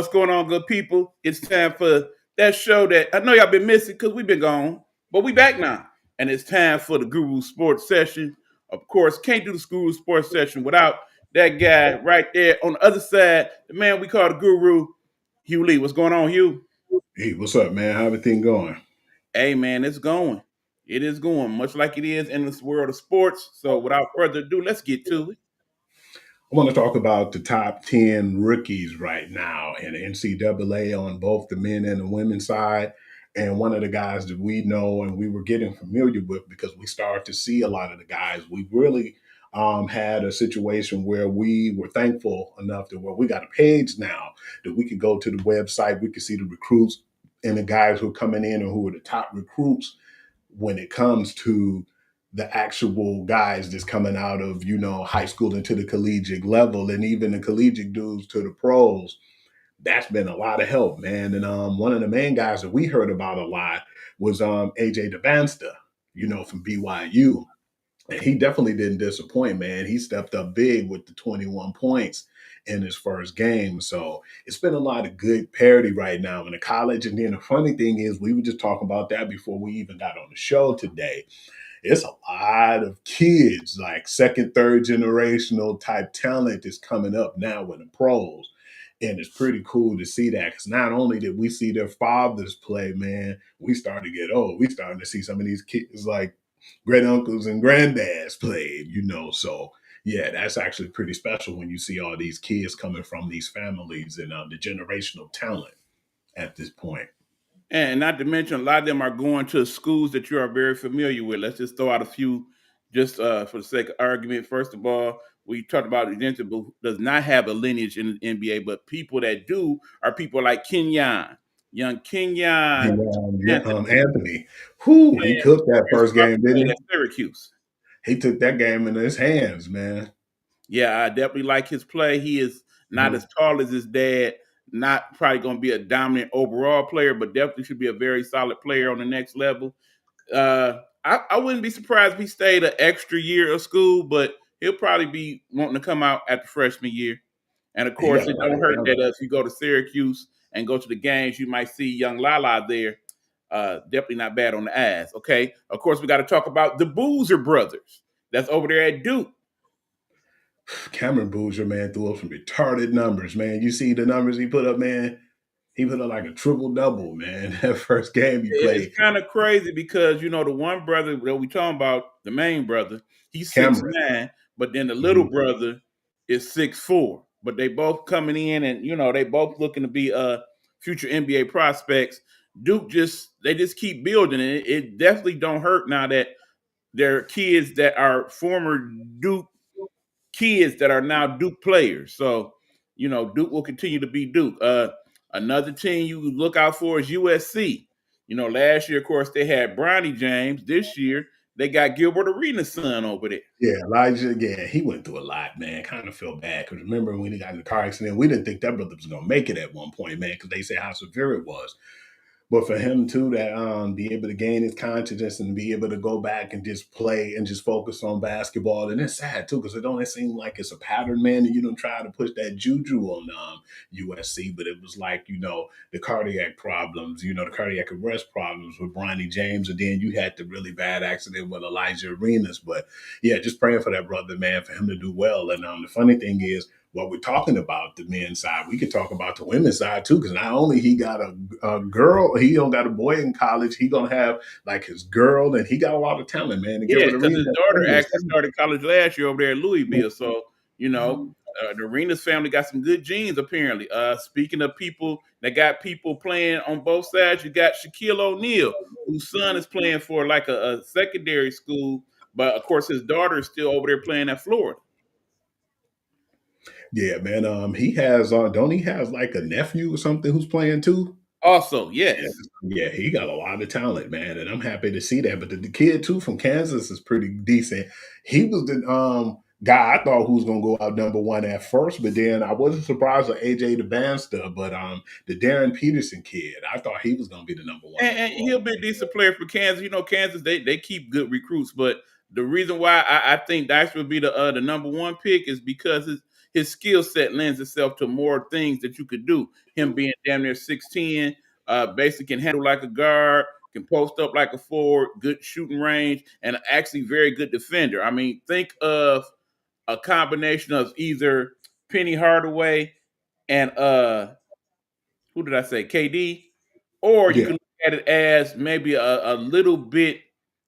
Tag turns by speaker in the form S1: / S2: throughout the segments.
S1: What's going on, good people? It's time for that show that I know y'all been missing because we've been gone, but we back now. And it's time for the Guru Sports Session. Of course, can't do the Guru Sports Session without that guy right there on the other side, the man we call the Guru, Hugh Lee. What's going on, Hugh?
S2: Hey, what's up, man? How everything going?
S1: Hey, man, it's going. It is going, much like it is in this world of sports. So without further ado, let's get to it.
S2: I want to talk about the top 10 rookies right now in the NCAA on both the men and the women's side. And one of the guys that we know and we were getting familiar with because we started to see a lot of the guys, we really had a situation where we were thankful enough that where we got a page now that we could go to the website, we could see the recruits and the guys who are coming in and who are the top recruits when it comes to the actual guys that's coming out of, high school into the collegiate level and even the collegiate dudes to the pros. That's been a lot of help, man. And one of the main guys that we heard about a lot was AJ Devansta, from BYU. And he definitely didn't disappoint, man. He stepped up big with the 21 points in his first game. So it's been a lot of good parity right now in the college. And then the funny thing is, we were just talking about that before we even got on the show today. It's a lot of kids, like second, third generational type talent is coming up now in the pros. And it's pretty cool to see that because not only did we see their fathers play, man, we started to get old. We starting to see some of these kids like great uncles and granddads played. So yeah, that's actually pretty special when you see all these kids coming from these families and the generational talent at this point.
S1: And not to mention, a lot of them are going to schools that you are very familiar with. Let's just throw out a few, just for the sake of argument. First of all, we talked about Udinese, who does not have a lineage in the NBA, but people that do are people like Kenyon, young Kenyon
S2: Yeah,
S1: Anthony,
S2: Anthony, who he
S1: playing,
S2: cooked that first game, didn't
S1: playing
S2: he?
S1: at Syracuse.
S2: He took that game in his hands, man.
S1: Yeah, I definitely like his play. He is not
S2: Mhm.
S1: as tall as his dad, not probably going to be a dominant overall player, but definitely should be a very solid player on the next level. I wouldn't be surprised if he stayed an extra year of school, but he'll probably be wanting to come out after freshman year. And of
S2: He
S1: course,
S2: got a
S1: it
S2: lot
S1: don't
S2: of
S1: hurt that
S2: talent.
S1: if you go to Syracuse and go to the games, you might see young Lala there. Definitely not bad on the eyes. Okay. Of course, we got to talk about the Boozer brothers. That's over there at Duke.
S2: Cameron Boozer, man, threw up some retarded numbers, man. You see the numbers he put up, man. He put up like a triple double, man. That first game he
S1: It's
S2: played,
S1: kind of crazy because the one brother that we talking about, the main brother, he's six
S2: Cameron.
S1: nine, but then the little
S2: Mhm.
S1: brother is 6'4". But they both coming in, and they both looking to be future NBA prospects. Duke just keep building, and it definitely don't hurt now that they're kids that are former Duke kids that are now Duke players. So, Duke will continue to be Duke. Another team you look out for is USC. Last year, of course, they had Bronny James. This year, they got Gilbert Arenas' son over there.
S2: Yeah, Elijah, yeah, he went through a lot, man. Kind of feel bad because remember when he got in the car accident, we didn't think that brother was gonna make it at one point, man, because they said how severe it was. But for him too, that be able to gain his confidence and be able to go back and just play and just focus on basketball, and it's sad too because it don't seem like it's a pattern, man. And you don't try to push that juju on USC, but it was like the cardiac problems, the cardiac arrest problems with Bronny James, and then you had the really bad accident with Elijah Arenas. But yeah, just praying for that brother, man, for him to do well. And the funny thing is what we're talking about the men's side, we could talk about the women's side too, because not only he got a girl, he don't got a boy in college, he gonna have like his girl, and he got a lot of talent, man. And
S1: Yeah,
S2: Gilbert
S1: because
S2: Arenas,
S1: his daughter actually started college last year over there at Louisville. So, the Arenas family got some good genes, apparently. Speaking of people that got people playing on both sides, you got Shaquille O'Neal, whose son is playing for like a secondary school, but of course his daughter is still over there playing at Florida.
S2: yeah, man. He has don't he has like a nephew or something who's playing too?
S1: Also,
S2: Yeah,
S1: yes.
S2: yeah, he got a lot of talent, man, and I'm happy to see that. But the kid too from Kansas is pretty decent. He was the guy I thought who was gonna go out number one at first, but then I wasn't surprised with AJ DeBanster, but the Darren Peterson kid, I thought he was gonna be the number one
S1: And
S2: overall.
S1: he'll be a decent player for Kansas. Kansas they keep good recruits, but the reason why I think Dice would be the number one pick is because his skill set lends itself to more things that you could do. Him being damn near 6'10", basically can handle like a guard, can post up like a forward, good shooting range, and actually very good defender. I mean, think of a combination of either Penny Hardaway and who did I say? KD. Or you
S2: Yeah.
S1: can look at it as maybe a little bit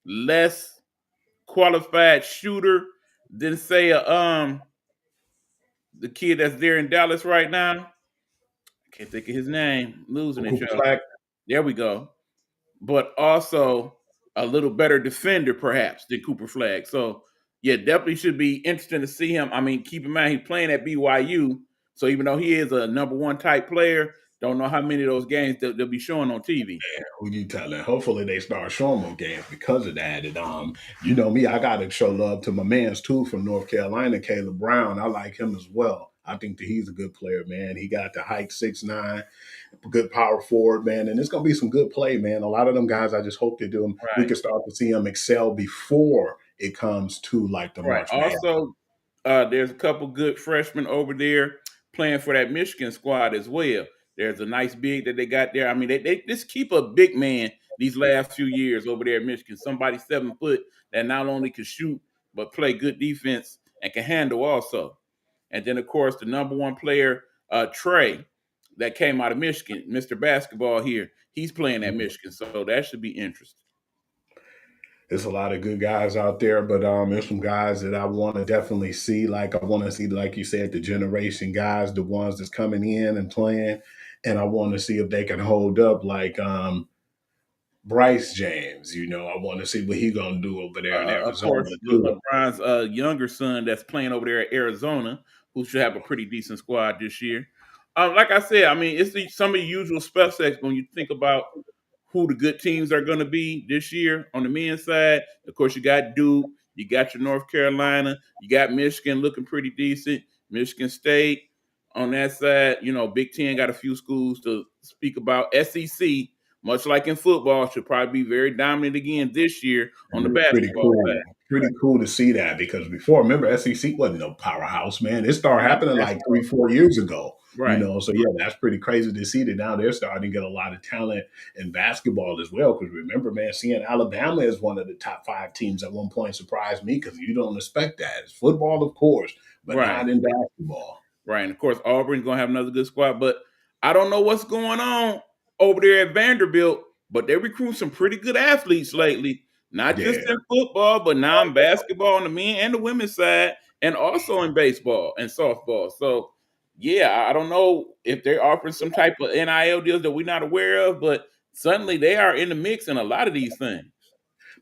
S1: less qualified shooter than say the kid that's there in Dallas right now. I can't think of his name. Losing it,
S2: Cooper
S1: y'all.
S2: Flag.
S1: There we go. But also a little better defender, perhaps, than Cooper Flag. So yeah, definitely should be interesting to see him. I mean, keep in mind he's playing at BYU, so even though he is a number one type player, don't know how many of those games they'll be showing on TV.
S2: Who you telling? Hopefully they start showing more games because of that. And you know me, I gotta show love to my man's too from North Carolina, Caleb Brown. I like him as well. I think that he's a good player, man. He got the height, 6'9", good power forward, man. And it's gonna be some good play, man. A lot of them guys, I just hope they do them. We
S1: Right.
S2: can start to see them excel before it comes to like the
S1: Right.
S2: March Madness.
S1: Also, there's a couple good freshmen over there playing for that Michigan squad as well. There's a nice big that they got there. I mean, they just keep a big man these last few years over there at Michigan. Somebody 7 foot that not only can shoot but play good defense and can handle also. And then of course the number one player, Trey, that came out of Michigan, Mr. Basketball here. He's playing at Michigan, so that should be interesting.
S2: There's a lot of good guys out there, but there's some guys that I want to definitely see. Like I want to see, like you said, the generation guys, the ones that's coming in and playing, and I want to see if they can hold up. Like Bryce James, you know, I want to see what he gonna do over there in
S1: Of
S2: Arizona
S1: course,
S2: too.
S1: LeBron's younger son that's playing over there at Arizona, who should have a pretty decent squad this year. Like I said, I mean, some of the usual suspects when you think about who the good teams are going to be this year on the men's side. Of course, you got Duke, you got your North Carolina, you got Michigan looking pretty decent, Michigan State on that side. You know, Big Ten got a few schools to speak about. SEC, much like in football, should probably be very dominant again this year on the
S2: Pretty
S1: basketball
S2: cool.
S1: side.
S2: Pretty cool to see that because before, remember, SEC wasn't no powerhouse, man. It started
S1: Right,
S2: happening like 3-4 years ago. You
S1: right,
S2: know, so yeah, that's pretty crazy to see that now they're starting to get a lot of talent in basketball as well. Because remember, man, seeing Alabama as one of the top 5 teams at one point surprised me because you don't expect that. It's football, of course, but
S1: right.
S2: not in basketball.
S1: Right. And of course, Auburn's going to have another good squad. But I don't know what's going on over there at Vanderbilt, but they recruit some pretty good athletes lately, not just
S2: Yeah.
S1: in football, but now in basketball on the men and the women's side, and also in baseball and softball. So, yeah, I don't know if they're offering some type of NIL deals that we're not aware of, but suddenly they are in the mix in a lot of these things.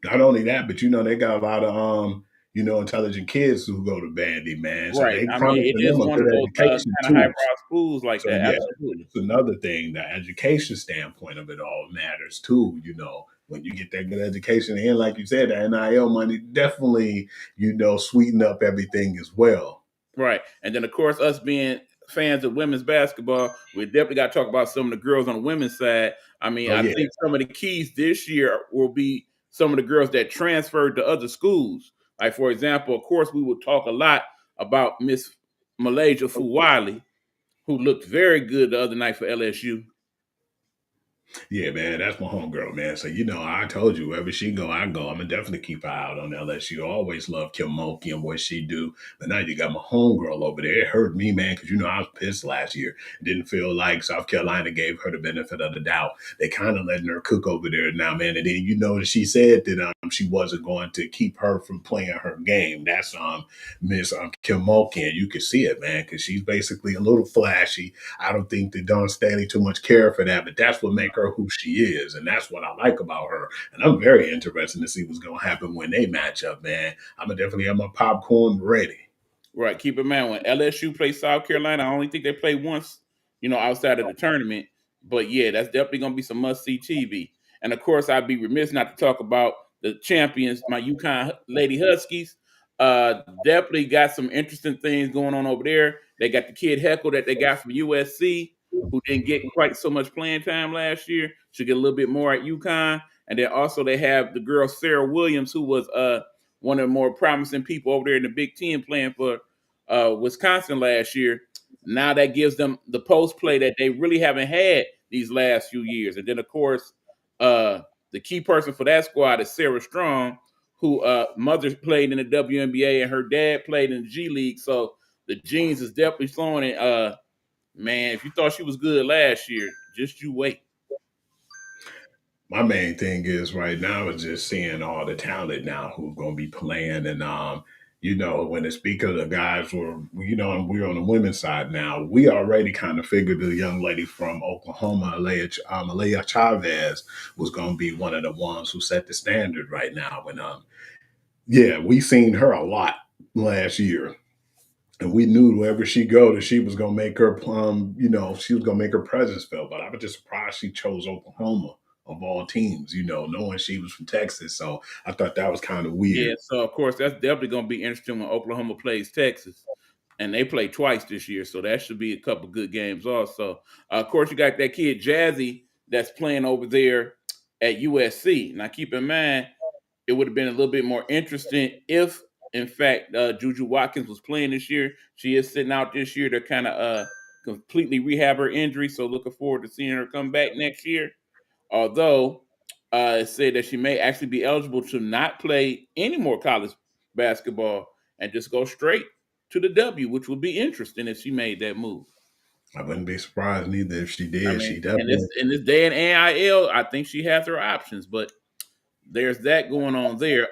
S2: Not only that, but you know, they got a lot of you know, intelligent kids who go to Bandy, man. So
S1: Right.
S2: they
S1: I mean,
S2: promising
S1: it is
S2: them a
S1: one
S2: good
S1: of those
S2: education
S1: kind of
S2: too.
S1: highbrow schools like
S2: So
S1: that.
S2: yeah,
S1: Absolutely.
S2: it's another thing. The education standpoint of it all matters too. You know, when you get that good education, and like you said, the NIL money definitely, you know, sweeten up everything as well.
S1: Right. And then, of course, us being fans of women's basketball, we definitely got to talk about some of the girls on the women's side. I mean,
S2: Oh
S1: I
S2: yeah,
S1: think some of the keys this year will be some of the girls that transferred to other schools. Like, for example, of course, we will talk a lot about Miss Malaysia Fuwali, who looked very good the other night for LSU.
S2: yeah, man, that's my homegirl, man. So you know, I told you wherever she go, I go. I'm gonna definitely keep her out on LSU. Always love Kim Mulkey and what she do. But now you got my homegirl over there. It hurt me, man, because you know I was pissed last year. Didn't feel like South Carolina gave her the benefit of the doubt. They kind of letting her cook over there now, man. And then you know that she said that she wasn't going to keep her from playing her game. That's Miss Kim Mulkey, and you can see it, man, because she's basically a little flashy. I don't think that Dawn Staley too much care for that, but that's what make her who she is, and that's what I like about her. And I'm very interested to see what's going to happen when they match up, man. I'm gonna definitely have my popcorn ready.
S1: Right. Keep in mind when LSU plays South Carolina, I only think they play once, outside of the tournament. But yeah, that's definitely gonna be some must see TV. And of course, I'd be remiss not to talk about the champions, my UConn Lady Huskies. Definitely got some interesting things going on over there. They got the kid Heckle that they got from USC, who didn't get quite so much playing time last year. Should get a little bit more at UConn. And then also they have the girl Sarah Williams, who was one of the more promising people over there in the Big Ten playing for Wisconsin last year. Now that gives them the post play that they really haven't had these last few years. And then, of course, the key person for that squad is Sarah Strong, who mother played in the WNBA and her dad played in the G League. So the genes is definitely flowing. And man, if you thought she was good last year, just you wait.
S2: My main thing is right now is just seeing all the talent now who's going to be playing, and when they speak of the guys were, and we're on the women's side now, we already kind of figured the young lady from Oklahoma, Alea Chavez, was going to be one of the ones who set the standard right now. And yeah, we seen her a lot last year. And we knew wherever she go that she was gonna make her she was gonna make her presence felt. But I was just surprised she chose Oklahoma of all teams, knowing she was from Texas. So I thought that was kind of
S1: Yeah,
S2: weird.
S1: so of course that's definitely going to be interesting when Oklahoma plays Texas, and they play twice this year, so that should be a couple good games also. Of course, you got that kid Jazzy that's playing over there at USC. Now, keep in mind, it would have been a little bit more interesting if, in fact, Juju Watkins was playing this year. She is sitting out this year to kind of completely rehab her injury, so looking forward to seeing her come back next year. Although it said that she may actually be eligible to not play any more college basketball and just go straight to the W, which would be interesting if she made that move.
S2: I wouldn't be surprised neither if she
S1: I
S2: did.
S1: mean,
S2: She
S1: in this
S2: definitely.
S1: in this day and NIL, I think she has her options, but there's that going on there.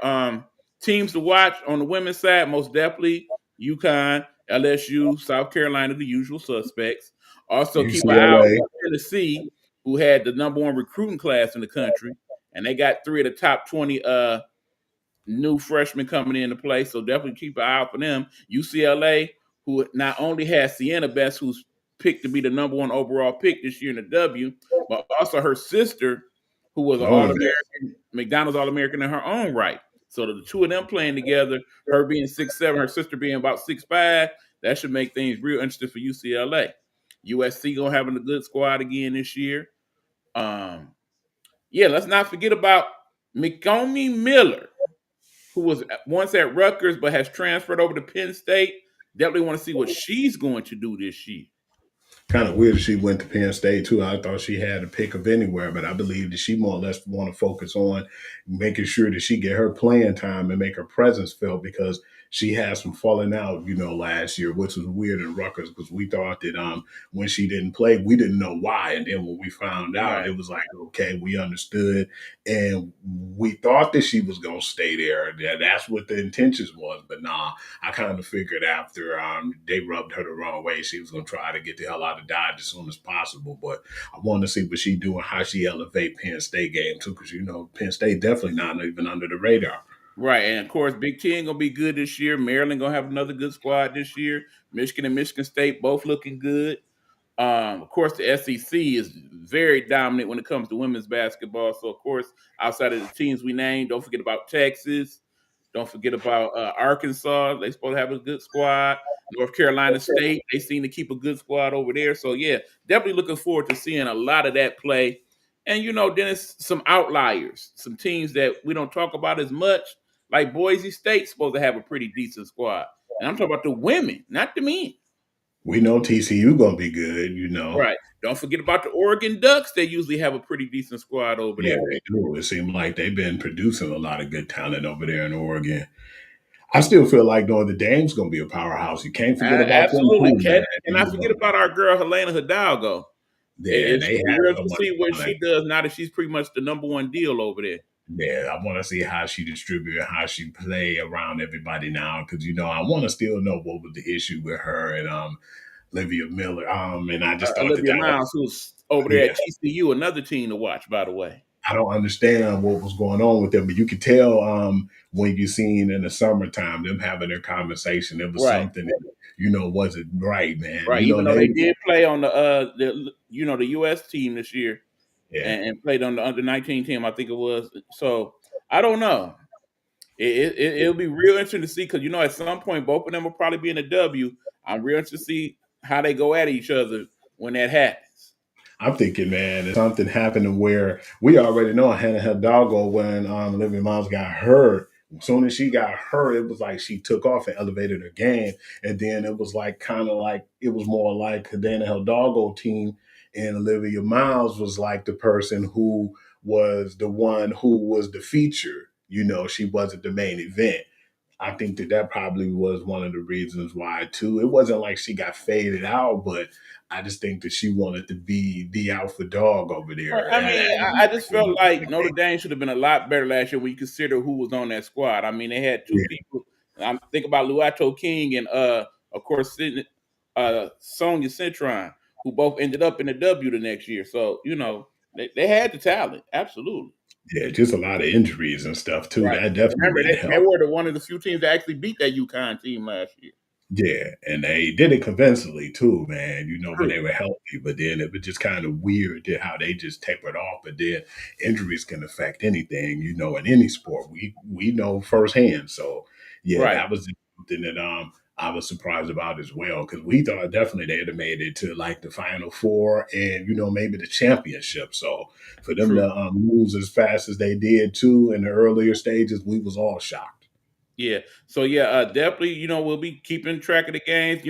S1: Teams to watch on the women's side, most definitely UConn, LSU, South Carolina, the usual suspects. Also, keep an eye out
S2: UCLA.
S1: for Tennessee, who had the number one recruiting class in the country, and they got 3 of the top 20 new freshmen coming into play. So definitely keep an eye out for them. UCLA, who not only has Sienna Best, who's picked to be the number one overall pick this year in the W, but also her sister, who was an All
S2: Knowing that.
S1: American, McDonald's All American in her own right. So the two of them playing together, her being 6'7", her sister being about 6'5", that should make things real interesting for UCLA. USC gonna having a good squad again this year. Um, yeah, let's not forget about McComie Miller, who was once at Rutgers but has transferred over to Penn State. Definitely want to see what she's going to do this year.
S2: Kind of weird she went to Penn State too. I thought she had a pick of anywhere, but I believe that she more or less want to focus on making sure that she get her playing time and make her presence felt, because she has some falling out, last year, which was weird in Rutgers, because we thought that when she didn't play, we didn't know why. And then when we found out,
S1: Right.
S2: it was like, okay, we understood. And we thought that she was gonna stay there. That's what the intentions was. But nah, I kind of figured after they rubbed her the wrong way, she was going to try to get the hell out of Dodge as soon as possible. But I want to see what she doing, how she elevate Penn State game too, because Penn State definitely not even under the radar.
S1: Right. And of course, Big Ten gonna be good this year. Maryland gonna have another good squad this year. Michigan and Michigan State both looking good. Of course, the SEC is very dominant when it comes to women's basketball. So, of course, outside of the teams we named, don't forget about Texas. Don't forget about Arkansas. They supposed to have a good squad. North Carolina State, they seem to keep a good squad over there. So, yeah, definitely looking forward to seeing a lot of that play. And, then it's some outliers, some teams that we don't talk about as much, like Boise State supposed to have a pretty decent squad. And I'm talking about the women, not the men.
S2: We know TCU gonna be good.
S1: Right. Don't forget about the Oregon Ducks. They usually have a pretty decent squad over
S2: Yeah,
S1: there.
S2: they do. It seems like they've been producing a lot of good talent over there in Oregon. I still feel like though the Dame's gonna be a powerhouse. You can't forget about them
S1: Absolutely.
S2: too, man.
S1: Can I forget about our girl Helena Hidalgo?
S2: Yeah,
S1: It
S2: they
S1: should be
S2: have
S1: real
S2: so
S1: to
S2: much
S1: see what
S2: talent.
S1: she does now that she's pretty much the number one deal over there.
S2: Yeah, I want to see how she distribute, how she play around everybody now, because I want to still know what was the issue with her and Olivia Miller. And I just thought that
S1: Olivia
S2: that
S1: Miles,
S2: was,
S1: who's over there
S2: yeah,
S1: at TCU, another team to watch, by the way.
S2: I don't understand what was going on with them, but you could tell when you seen in the summertime them having their conversation, there was
S1: Right.
S2: something that wasn't right, man.
S1: Right. Even though
S2: They
S1: they did play on the US team this year
S2: yeah.
S1: and played on the under 19 team, I think it was. So I don't know. It'll be real interesting to see because at some point both of them will probably be in a W. I'm real interested to see how they go at each other when that happens.
S2: I'm thinking, man, if something happened where we already know Hannah Hidalgo when Olivia Miles got hurt, As soon as she got hurt, it was like she took off and elevated her game. And then it was like kind of like it was more like the Dana Hidalgo team, and Olivia Miles was like the person who was the one who was the feature. You know, she wasn't the main event. I think that that probably was one of the reasons why too. It wasn't like she got faded out, but I just think that she wanted to be the alpha dog over
S1: Well,
S2: there.
S1: I mean, I just felt like Notre Dame should have been a lot better last year when you consider who was on that squad. I mean, they had two
S2: Yeah,
S1: people. I'm think about Luato King and of course Sonia Cintron, who both ended up in the W the next year. So they had the talent, absolutely.
S2: yeah, just a lot of injuries and stuff too.
S1: Right.
S2: That definitely
S1: Remember,
S2: didn't
S1: they
S2: help.
S1: were one of the few teams that actually beat that UConn team last year.
S2: Yeah, and they did it convincingly too, man. You know, when
S1: True.
S2: they were healthy, but then it was just kind of weird how they just tapered off. But then injuries can affect anything, you know, in any sport. We know firsthand. So yeah,
S1: Right.
S2: that was something that I was surprised about as well because we thought definitely they'd have made it to like the final four and you know maybe the championship. So for them
S1: True.
S2: to lose as fast as they did too in the earlier stages, we was all shocked.
S1: Yeah. So yeah, definitely. We'll be keeping track of the games.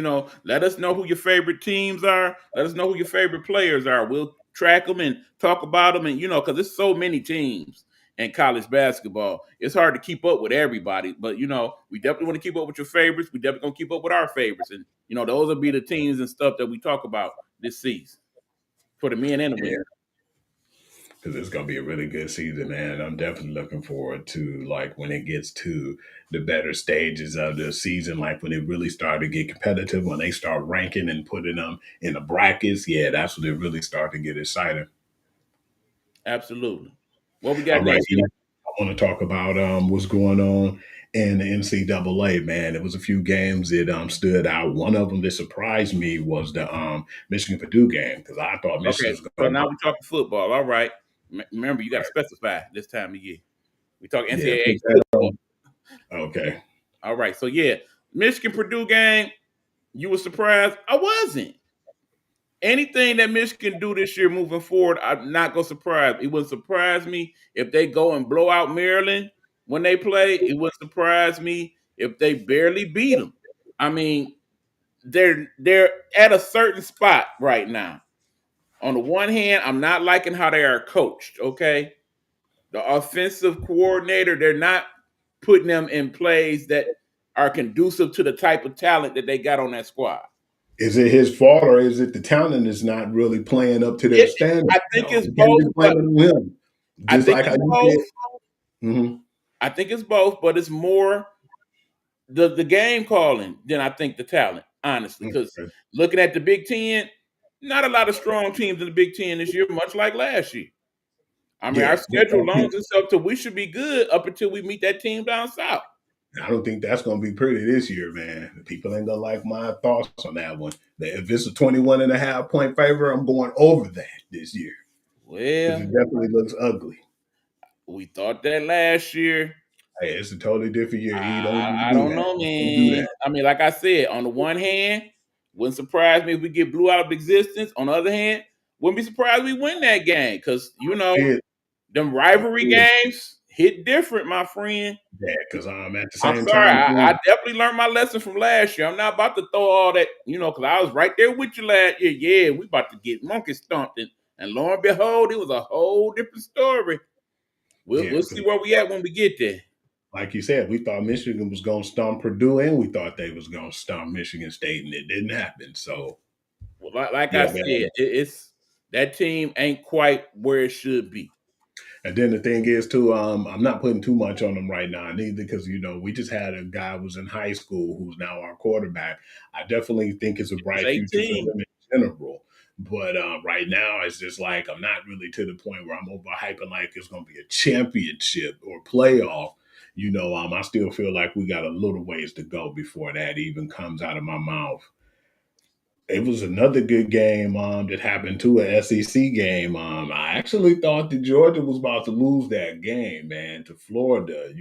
S1: Let us know who your favorite teams are. Let us know who your favorite players are. We'll track them and talk about them, and because there's so many teams in college basketball, it's hard to keep up with everybody. But we definitely want to keep up with your favorites. We definitely gonna keep up with our favorites, and those will be the teams and stuff that we talk about this season for the men and the women.
S2: Yeah. Because it's gonna be a really good season, man. I'm definitely looking forward to like when it gets to the better stages of the season, like when it really start to get competitive, when they start ranking and putting them in the brackets. Yeah, that's when it really start to get exciting.
S1: Absolutely. What we
S2: All
S1: got
S2: right,
S1: next?
S2: E, I want to talk about what's going on in the NCAA. Man, there was a few games that stood out. One of them that surprised me was the Michigan Purdue game because I thought Michigan
S1: Okay,
S2: was
S1: so
S2: going to.
S1: now we're talking football. All right. Remember, you got to specify this time of year. We talk
S2: Yeah,
S1: NCAA
S2: put that
S1: football.
S2: on. Okay.
S1: All right. So yeah, Michigan Purdue game. You were surprised? I wasn't. Anything that Michigan do this year moving forward, I'm not gonna surprise. It wouldn't surprise me if they go and blow out Maryland when they play. It wouldn't surprise me if they barely beat them. I mean, they're at a certain spot right now. On the one hand, I'm not liking how they are coached. Okay, the offensive coordinator, they're not putting them in plays that are conducive to the type of talent that they got on that squad.
S2: Is it his fault or is it the talent is not really playing up to their
S1: It,
S2: standard?
S1: I think
S2: No,
S1: it's
S2: you can't
S1: both,
S2: be
S1: but
S2: blaming him.
S1: I
S2: Just
S1: think
S2: like how
S1: it's
S2: you
S1: both.
S2: said. Mhm.
S1: I think it's both, but it's more the game calling than I think the talent, honestly. Because
S2: Okay.
S1: looking at the Big Ten, not a lot of strong teams in the Big Ten this year, much like last year. I mean, our
S2: Yeah, but
S1: schedule loans and stuff, so we should be good up until we meet that team down south.
S2: I don't think that's going to be pretty this year, man. People ain't going to like my thoughts on that one. That if it's a 21 and a half point favor, I'm going over that this year because it
S1: Well,
S2: definitely looks ugly.
S1: we thought that last year.
S2: Hey, it's a totally different year. You don't even
S1: I
S2: do
S1: don't
S2: that.
S1: know,
S2: Don't do
S1: man.
S2: that.
S1: I mean, like I said, on the one hand, wouldn't surprise me if we get blew out of existence. On the other hand, wouldn't be surprised we win that game because
S2: It,
S1: them rivalry
S2: it,
S1: games hit different, my friend.
S2: yeah, because at the
S1: I'm
S2: same
S1: sorry,
S2: time,
S1: I
S2: too,
S1: definitely learned my lesson from last year. I'm not about to throw all that, because I was right there with you last year. Yeah, we about to get monkey stomped, and lo and behold, it was a whole different story. We'll
S2: yeah,
S1: we'll see
S2: because
S1: where we at when we get there.
S2: like you said, we thought Michigan was going to stomp Purdue, and we thought they was going to stomp Michigan State, and it didn't happen. So,
S1: Well, like I
S2: yeah,
S1: said,
S2: man.
S1: it's that team ain't quite where it should be.
S2: And then the thing is, too, I'm not putting too much on them right now, neither, because we just had a guy who was in high school who's now our quarterback. I definitely think it's a
S1: He was
S2: bright future for
S1: 18.
S2: them in general. But right now, it's just like I'm not really to the point where I'm overhyping like it's going to be a championship or playoff. I still feel like we got a little ways to go before that even comes out of my mouth. It was another good game that happened to a SEC game. I actually thought that Georgia was about to lose that game, man, to Florida.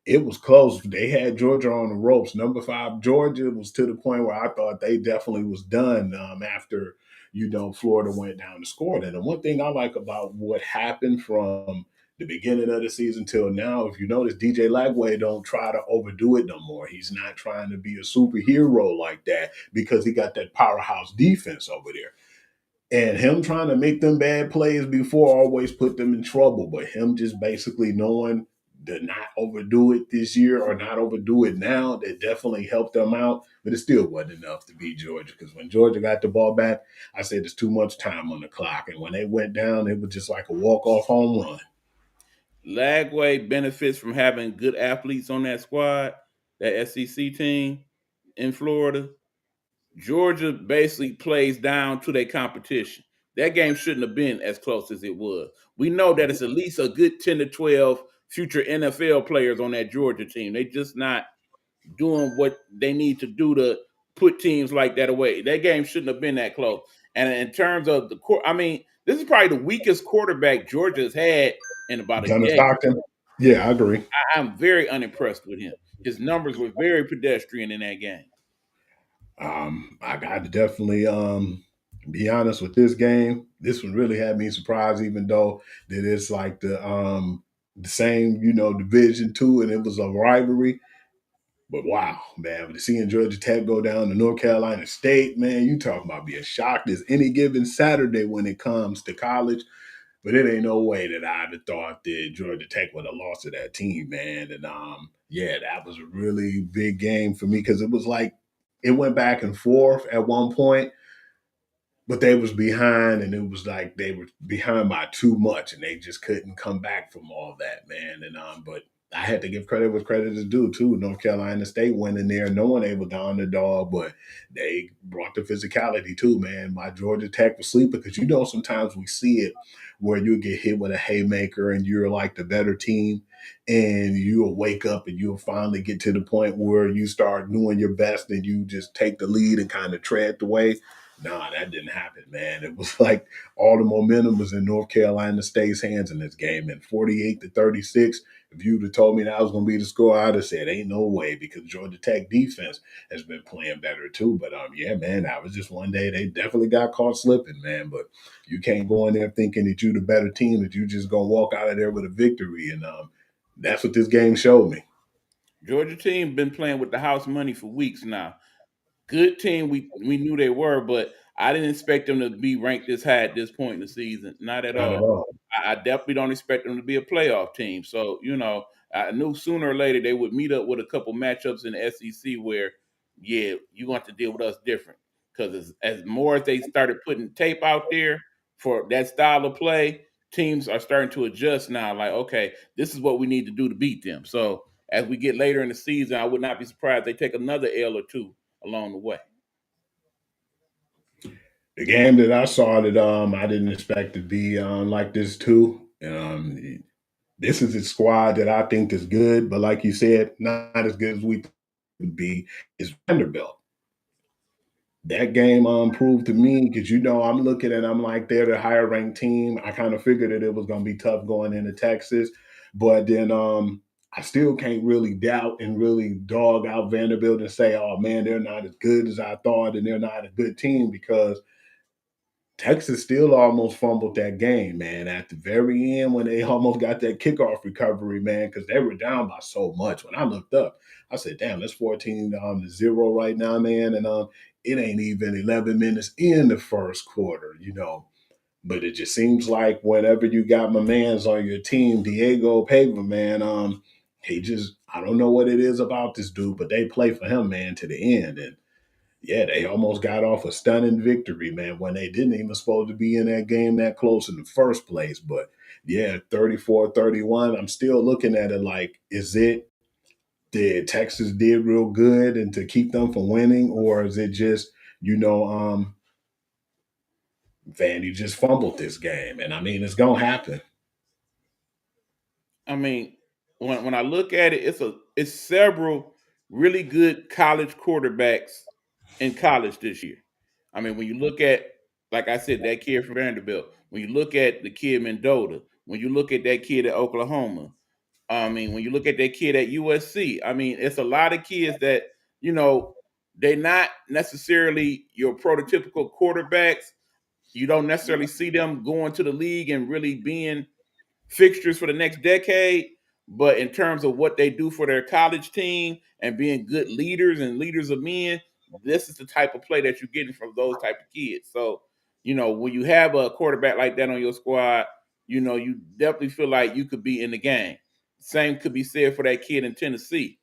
S2: It was close. They had Georgia on the ropes. Number 5 Georgia was to the point where I thought they definitely was done after Florida went down and scored. And the one thing I like about what happened from the beginning of the season till now, if you notice, DJ Lagway don't try to overdo it no more. He's not trying to be a superhero like that because he got that powerhouse defense over there. And him trying to make them bad plays before always put them in trouble. But him just basically knowing to not overdo it this year or not overdo it now, that definitely helped them out. But it still wasn't enough to beat Georgia because when Georgia got the ball back, I said there's too much time on the clock. And when they went down, it was just like a walk-off home run.
S1: Lagway benefits from having good athletes on that squad, that SEC team in Florida. Georgia basically plays down to their competition. That game shouldn't have been as close as it was. We know that it's at least a good 10 to 12 future NFL players on that Georgia team. They just not doing what they need to do to put teams like that away. That game shouldn't have been that close. And in terms of the court, I mean, this is probably the weakest quarterback Georgia's had in about a
S2: Gunner
S1: decade.
S2: Stockton? Yeah, I agree.
S1: I'm very unimpressed with him. His numbers were very pedestrian in that game.
S2: I got to definitely be honest with this game. This one really had me surprised, even though that it's like the same, Division two, and it was a rivalry. But wow, man, seeing Georgia Tech go down to North Carolina State, man, you talking about being shocked as any given Saturday when it comes to college. But it ain't no way that I'd have thought that Georgia Tech would have lost to that team, man. And yeah, that was a really big game for me because it was like it went back and forth at one point, but they was behind, and it was like they were behind by too much, and they just couldn't come back from all that, man. And but I had to give credit where credit is due too. North Carolina State went in there, no one able to underdog, but they brought the physicality too, man. My Georgia Tech was sleeping because sometimes we see it where you get hit with a haymaker and you're like the better team, and you'll wake up and you'll finally get to the point where you start doing your best and you just take the lead and kind of tread the way. Nah, that didn't happen, man. It was like all the momentum was in North Carolina State's hands in this game. And 48-36, if you'd have told me that was going to be the score, I'd have said, ain't no way, because Georgia Tech defense has been playing better too. But yeah, man, that was just one day they definitely got caught slipping, man. But you can't go in there thinking that you're the better team, that you just going to walk out of there with a victory. And that's what this game showed me.
S1: Georgia team been playing with the house money for weeks now. Good team, we knew they were, but I didn't expect them to be ranked this high at this point in the season. Not at
S2: Not at
S1: all.
S2: all.
S1: I definitely don't expect them to be a playoff team. So, I knew sooner or later they would meet up with a couple matchups in the SEC where, yeah, you're going to have to deal with us different. Because as more as they started putting tape out there for that style of play, teams are starting to adjust now. Like, okay, this is what we need to do to beat them. So as we get later in the season, I would not be surprised they take another L or two along the way.
S2: The game that I saw that I didn't expect to be like this too. This is a squad that I think is good, but like you said, not as good as we would be. Is Vanderbilt. That game proved to me because I'm looking at I'm like they're the higher ranked team. I kind of figured that it was going to be tough going into Texas, but then I still can't really doubt and really dog out Vanderbilt and say, oh man, they're not as good as I thought, and they're not a good team because Texas still almost fumbled that game, man, at the very end when they almost got that kickoff recovery, man, because they were down by so much. When I looked up, I said, damn, that's 14 to 0 right now, man. And it ain't even 11 minutes in the first quarter. But it just seems like whenever you got my mans on your team, Diego Pava, man, I don't know what it is about this dude, but they play for him, man, to the end. And yeah, they almost got off a stunning victory, man, when they didn't even supposed to be in that game that close in the first place. But yeah, 34-31, I'm still looking at it like, is it did Texas did real good and to keep them from winning, or is it just, Vandy just fumbled this game? And I mean, it's gonna happen.
S1: I mean, when I look at it, it's several really good college quarterbacks in college this year. I mean, when you look at, like I said, that kid from Vanderbilt, when you look at the kid Mendota, when you look at that kid at Oklahoma, I mean, when you look at that kid at USC, I mean, it's a lot of kids that, you know, they're not necessarily your prototypical quarterbacks. You don't necessarily see them going to the league and really being fixtures for the next decade, but in terms of what they do for their college team and being good leaders and leaders of men, this is the type of play that you're getting from those type of kids. So, when you have a quarterback like that on your squad, you definitely feel like you could be in the game. Same could be said for that kid in Tennessee.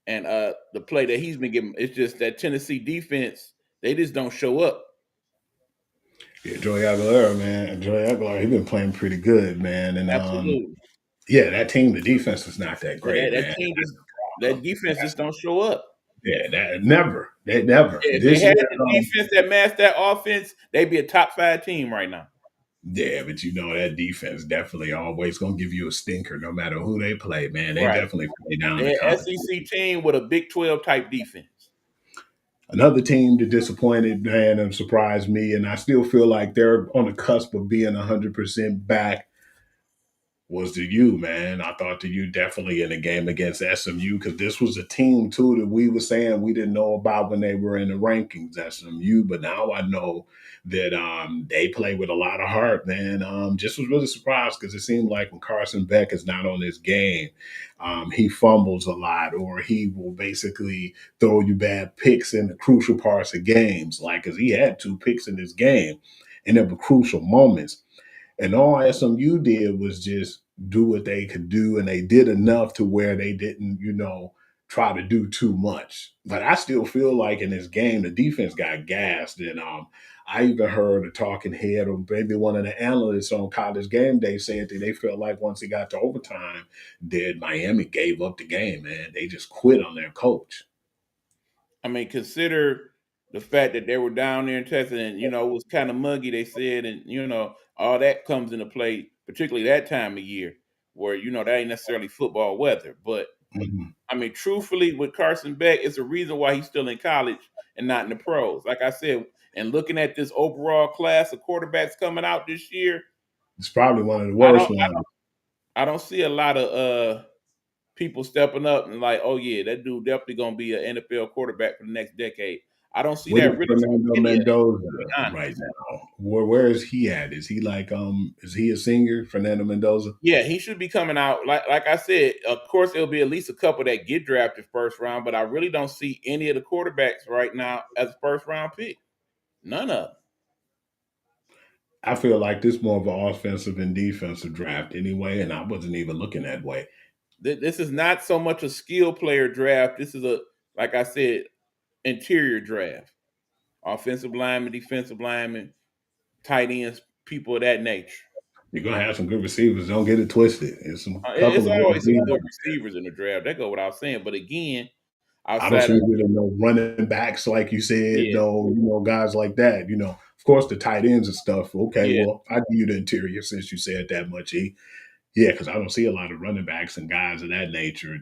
S1: And the play that he's been given, it's just that Tennessee defense, they just don't show up.
S2: Yeah, Joey Aguilera, man. Joey Aguilera, he been playing pretty good, man. And
S1: Absolutely.
S2: yeah, that team, the defense is not that
S1: Yeah,
S2: great,
S1: that
S2: man.
S1: team just that defense just don't show up.
S2: Yeah, they never.
S1: Yeah, if they
S2: This
S1: had
S2: year,
S1: the defense that matched that offense, they'd be a top 5 team right now.
S2: yeah, but that defense definitely always gonna give you a stinker, no matter who they play, man. They
S1: Right.
S2: definitely play down the
S1: They're
S2: college.
S1: SEC team with a Big 12 type defense.
S2: Another team that disappointed, man, and surprised me, and I still feel like they're on the cusp of being 100% back, was the U, man. I thought the U definitely in the game against SMU, because this was a team too that we were saying we didn't know about when they were in the rankings, SMU, but now I know that they play with a lot of heart, man. Just was really surprised because it seemed like when Carson Beck is not on his game, he fumbles a lot, or he will basically throw you bad picks in the crucial parts of games, like because he had 2 picks in this game, and they were crucial moments. And all SMU did was just do what they could do, and they did enough to where they didn't, try to do too much. But I still feel like in this game, the defense got gassed. And I even heard a talking head, or maybe one of the analysts on College Game Day, said that they felt like once it got to overtime, that Miami gave up the game, man. They just quit on their coach.
S1: I mean, consider the fact that they were down there in Texas and, it was kind of muggy, they said, and, all that comes into play, particularly that time of year where, that ain't necessarily football weather. But,
S2: Mhm.
S1: I mean, truthfully, with Carson Beck, it's a reason why he's still in college and not in the pros. Like I said, and looking at this overall class of quarterbacks coming out this year,
S2: It's probably one of the
S1: I
S2: worst
S1: don't, I
S2: ones.
S1: don't, I don't see a lot of people stepping up and like, oh yeah, that dude definitely gonna be an NFL quarterback for the next decade. I don't see
S2: What
S1: that
S2: is
S1: really from
S2: Fernando
S1: any of them,
S2: Mendoza
S1: to be
S2: right
S1: honest.
S2: now? Where is he at? Is he like is he a senior, Fernando Mendoza?
S1: Yeah, he should be coming out. Like I said, of course it'll be at least a couple that get drafted first round, but I really don't see any of the quarterbacks right now as a first round pick. None of them.
S2: I feel like this more of an offensive and defensive draft anyway, and I wasn't even looking that way.
S1: This is not so much a skill player draft. This is like I said, interior draft. Offensive lineman, defensive lineman, tight ends, people of that nature.
S2: You're gonna have some good receivers. Don't get it twisted. There's some
S1: It's
S2: couple of good
S1: always some good
S2: receivers.
S1: receivers in the draft. That go without saying. But again,
S2: I don't
S1: outside
S2: see
S1: of
S2: really no running backs like you said,
S1: yeah,
S2: no, guys like that. Of course the tight ends and stuff. Okay,
S1: yeah,
S2: well, I give you the interior since you said that much, E. Yeah, because I don't see a lot of running backs and guys of that nature.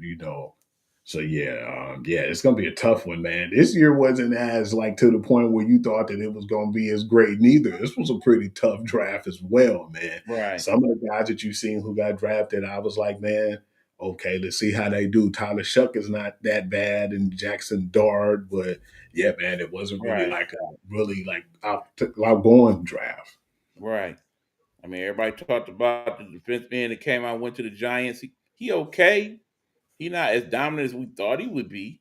S2: So yeah, it's gonna be a tough one, man. This year wasn't as like to the point where you thought that it was gonna be as great neither. This was a pretty tough draft as well, man.
S1: right,
S2: Some of the guys that you've seen who got drafted, I was like, man, okay, let's see how they do. Tyler Shuck is not that bad, and Jackson Dart, but yeah, man, it wasn't really
S1: right,
S2: like a really like outgoing draft.
S1: right. I mean, everybody talked about the defense man that came out, went to the Giants. He okay. He not as dominant as we thought he would be.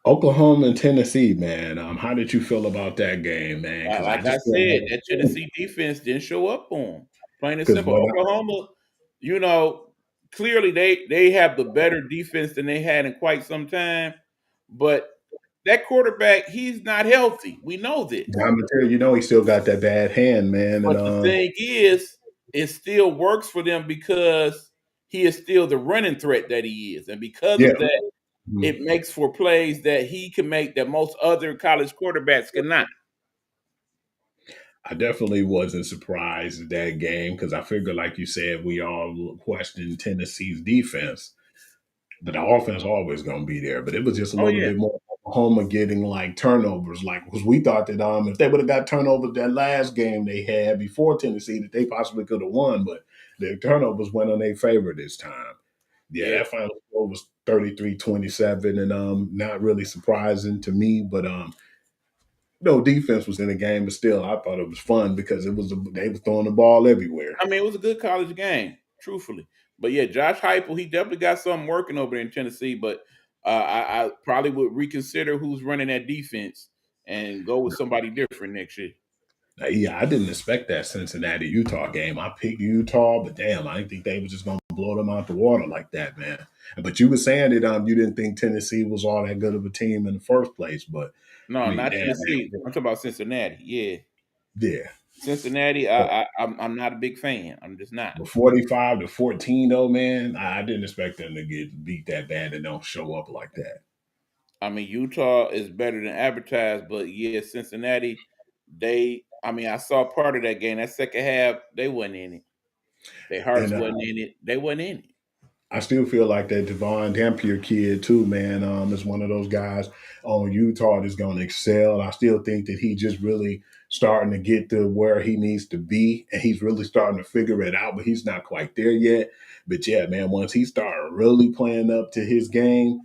S2: Oklahoma and Tennessee, man. How did you feel about that game, man? Because I
S1: Like I
S2: just feel
S1: said, that
S2: like
S1: Tennessee defense didn't show up for him. Plain and
S2: because
S1: simple.
S2: when
S1: Oklahoma, you know, clearly they have the better defense than they had in quite some time. But that quarterback, he's not healthy. We know this.
S2: I'm gonna tell you, he still got that bad hand, man. And
S1: But the thing is, it still works for them because he is still the running threat that he is. And because
S2: yeah,
S1: of that,
S2: mhm.
S1: it makes for plays that he can make that most other college quarterbacks cannot.
S2: I definitely wasn't surprised at that game because I figured, like you said, we all questioned Tennessee's defense, but the offense always gonna be there. But it was just a
S1: Oh
S2: little
S1: yeah.
S2: bit more Oklahoma getting like turnovers, like because we thought that if they would have got turnovers that last game they had before Tennessee, that they possibly could have won, but the turnovers went on their favor this time. Yeah,
S1: Yeah.
S2: that final score was 33-27, and not really surprising to me, but no defense was in the game, but still, I thought it was fun because they was throwing the ball everywhere.
S1: I mean, it was a good college game, truthfully. But yeah, Josh Heupel, he definitely got something working over there in Tennessee. But I probably would reconsider who's running that defense and go with somebody different next year.
S2: Yeah, I didn't expect that Cincinnati Utah game. I picked Utah, but damn, I didn't think they was just gonna blow them out the water like that, man. But you were saying that you didn't think Tennessee was all that good of a team in the first place, but I
S1: No,
S2: mean,
S1: not
S2: damn,
S1: Tennessee. I'm talking about Cincinnati. Yeah,
S2: yeah.
S1: Cincinnati.
S2: But,
S1: I'm not a big fan. I'm just not.
S2: 45-14 though, man, I didn't expect them to get beat that bad and don't show up like that.
S1: I mean, Utah is better than advertised, but yeah, Cincinnati. I mean, I saw part of that game. That second half, they wasn't in it. Their hearts
S2: And
S1: wasn't in it. They wasn't in it.
S2: I still feel like that Devon Dampier kid too, man, is one of those guys on Utah that's going to excel. I still think that he just really starting to get to where he needs to be, and he's really starting to figure it out, but he's not quite there yet. But yeah, man, once he started really playing up to his game,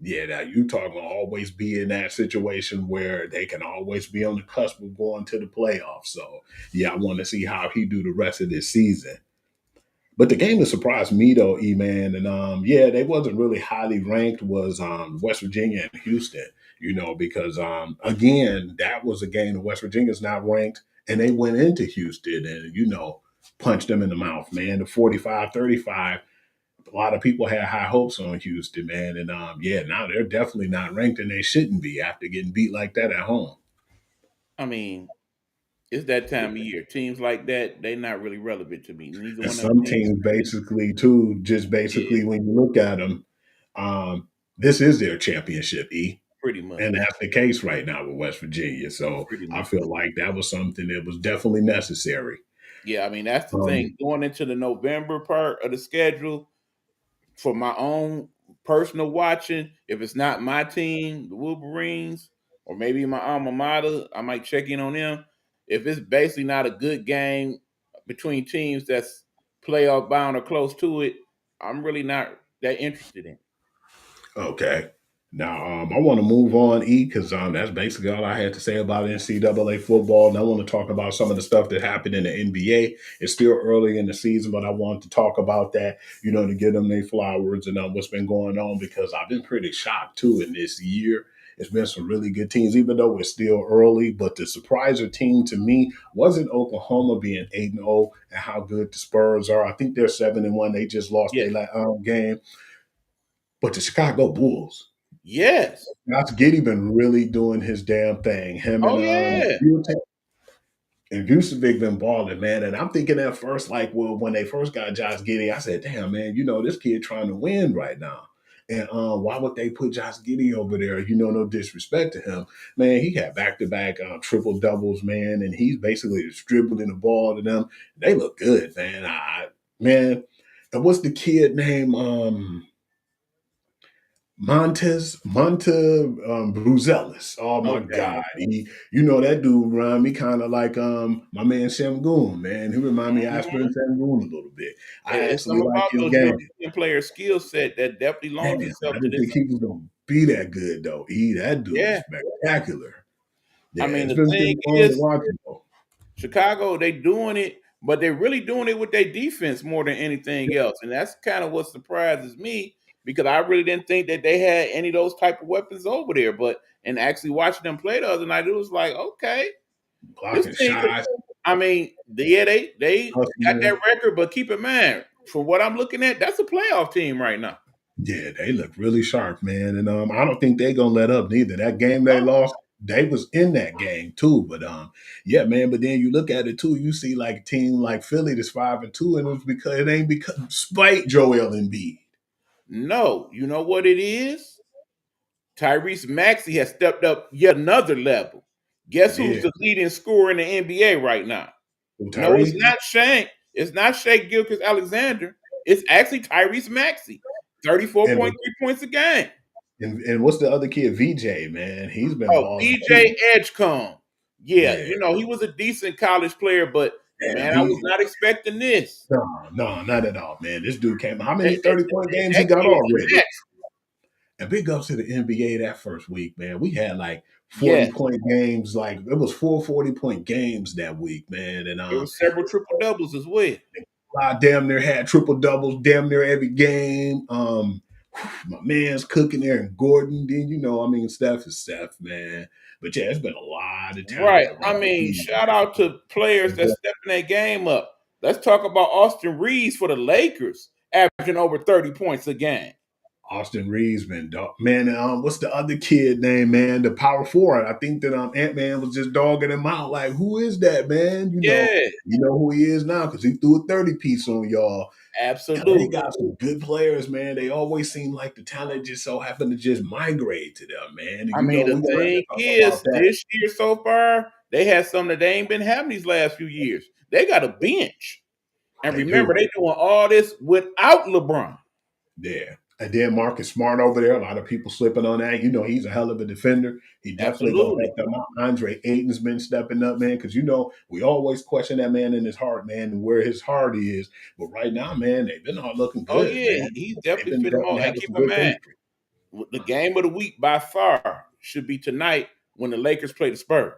S2: yeah, now Utah gonna always be in that situation where they can always be on the cusp of going to the playoffs. So yeah, I want to see how he do the rest of this season. But the game that surprised me though, E man, and yeah, they wasn't really highly ranked was West Virginia and Houston, because again, that was a game that West Virginia's not ranked, and they went into Houston and punched them in the mouth, man. The 45-35. A lot of people had high hopes on Houston, man. And yeah, now they're definitely not ranked and they shouldn't be after getting beat like that at home.
S1: I mean, it's that time of year. Teams like that, they're not really relevant to me. Neither
S2: And
S1: one of them
S2: some
S1: teams.
S2: teams basically too, just
S1: Yeah,
S2: basically when you look at them, this is their championship, E.
S1: pretty much.
S2: And that's the case right now with West Virginia. So
S1: Pretty
S2: I
S1: much.
S2: feel like that was something that was definitely necessary.
S1: Yeah, I mean, that's the
S2: Um,
S1: thing. Going into the November part of the schedule, for my own personal watching, if it's not my team, the Wolverines, or maybe my alma mater, I might check in on them. If it's basically not a good game between teams that's playoff bound or close to it, I'm really not that interested in.
S2: Okay. Now, I want to move on, E, because that's basically all I had to say about NCAA football. And I want to talk about some of the stuff that happened in the NBA. It's still early in the season, but I want to talk about that, to give them their flowers and what's been going on, because I've been pretty shocked too in this year. It's been some really good teams, even though it's still early. But the surpriser team to me wasn't Oklahoma being 8-0 and how good the Spurs are. I think they're 7-1. They just lost
S1: Yeah.
S2: their game. But the Chicago Bulls,
S1: Yes.
S2: Josh Giddey been really doing his damn thing. Him
S1: Oh
S2: and
S1: yeah.
S2: Vucevic been balling, man. And I'm thinking at first, like, well, when they first got Josh Giddey, I said, damn, man, this kid trying to win right now. And why would they put Josh Giddey over there? No disrespect to him. Man, he had back-to-back triple doubles, man, and he's basically distributing the ball to them. They look good, man. Man, and what's the kid name? Monta Bruzelis. Oh my
S1: Okay.
S2: God. That dude remind me kind of like my man Shamgoon, man. He remind me of Asper and
S1: Mhm.
S2: Shamgoon a little bit. I
S1: It's
S2: actually
S1: something
S2: like
S1: about
S2: his
S1: those
S2: game.
S1: European player skill set that definitely
S2: Damn,
S1: loans
S2: I
S1: itself to
S2: didn't
S1: this.
S2: think he was gonna be that good though. That dude is
S1: Yeah.
S2: spectacular.
S1: I
S2: Yeah,
S1: mean,
S2: it's
S1: the
S2: been
S1: thing
S2: good fun to
S1: is,
S2: watch him though.
S1: Chicago, they doing it, but they're really doing it with their defense more than anything else. And that's kind of what surprises me because I really didn't think that they had any of those type of weapons over there. But and actually watching them play the other night, it was like, okay, this
S2: Blocking
S1: team
S2: shots,
S1: I mean, yeah, they got
S2: hustling.
S1: that record, but keep in mind, from what I'm looking at, that's a playoff team right now.
S2: Yeah, they look really sharp, man. And I don't think they're gonna let up neither. That game they
S1: No.
S2: lost, they was in that game too. But yeah, man. But then you look at it too, you see like a team like Philly that's 5-2, and it ain't because spite Joel Embiid.
S1: No, you know what it is? Tyrese Maxey has stepped up yet another level. Guess who's
S2: Yeah.
S1: the leading scorer in the NBA right now? No, it's
S2: Tyrese.
S1: not Shank. It's not Shea Gilchrist Alexander. It's actually Tyrese Maxey.
S2: And
S1: 34.3 points a game.
S2: and what's the other kid? VJ, man. He's been
S1: Oh,
S2: balling
S1: BJ
S2: too.
S1: Edgecombe. Yeah,
S2: Yeah.
S1: he was a decent college player, but
S2: Damn,
S1: man, I was not expecting this.
S2: no, not at all, man. This dude came. How
S1: That,
S2: many
S1: that,
S2: 30-point games he
S1: that
S2: got
S1: kid is
S2: already?
S1: next.
S2: And big ups to the NBA that first week, man. We had like 40
S1: Yes,
S2: point games. Like it was 4 40 point games that week, man. And
S1: there were several triple doubles as well.
S2: I damn near had triple doubles, damn near every game. My man's cooking there and Gordon. Then I mean, Steph is Steph, man. But yeah, it's been a lot of talent
S1: Right.
S2: around
S1: I
S2: the
S1: mean,
S2: league.
S1: shout out to players that's stepping their game up. Let's talk about Austin Reeves for the Lakers, averaging over 30 points a game.
S2: Austin Reeves, man, dog. Man, what's the other kid name, man? The power forward. I think that Ant Man was just dogging him out. Like, who is that, man?
S1: Yeah,
S2: You know who he is now because he threw a 30 piece on y'all. They
S1: absolutely.
S2: got some good players, man. They always seem like the talent just so happen to just migrate to them, man. And
S1: I mean, the
S2: we got to
S1: thing
S2: talk about
S1: is,
S2: that.
S1: this year so far, they had something that they ain't been having these last few years. They got a bench. And
S2: They
S1: remember,
S2: do.
S1: they doing all this without LeBron.
S2: Yeah. And then Marcus Smart over there. A lot of people slipping on that. He's a hell of a defender. He definitely gonna
S1: Absolutely.
S2: help them out. Andre Ayton's been stepping up, man, because we always question that man in his heart, man, and where his heart is. But right now, man, they've been all looking
S1: Oh,
S2: good,
S1: yeah,
S2: man.
S1: he's
S2: They've
S1: definitely
S2: been
S1: fit them all.
S2: definitely
S1: And
S2: having
S1: keep
S2: some
S1: in
S2: good
S1: mind,
S2: chemistry.
S1: the game of the week by far should be tonight when the Lakers play the Spurs.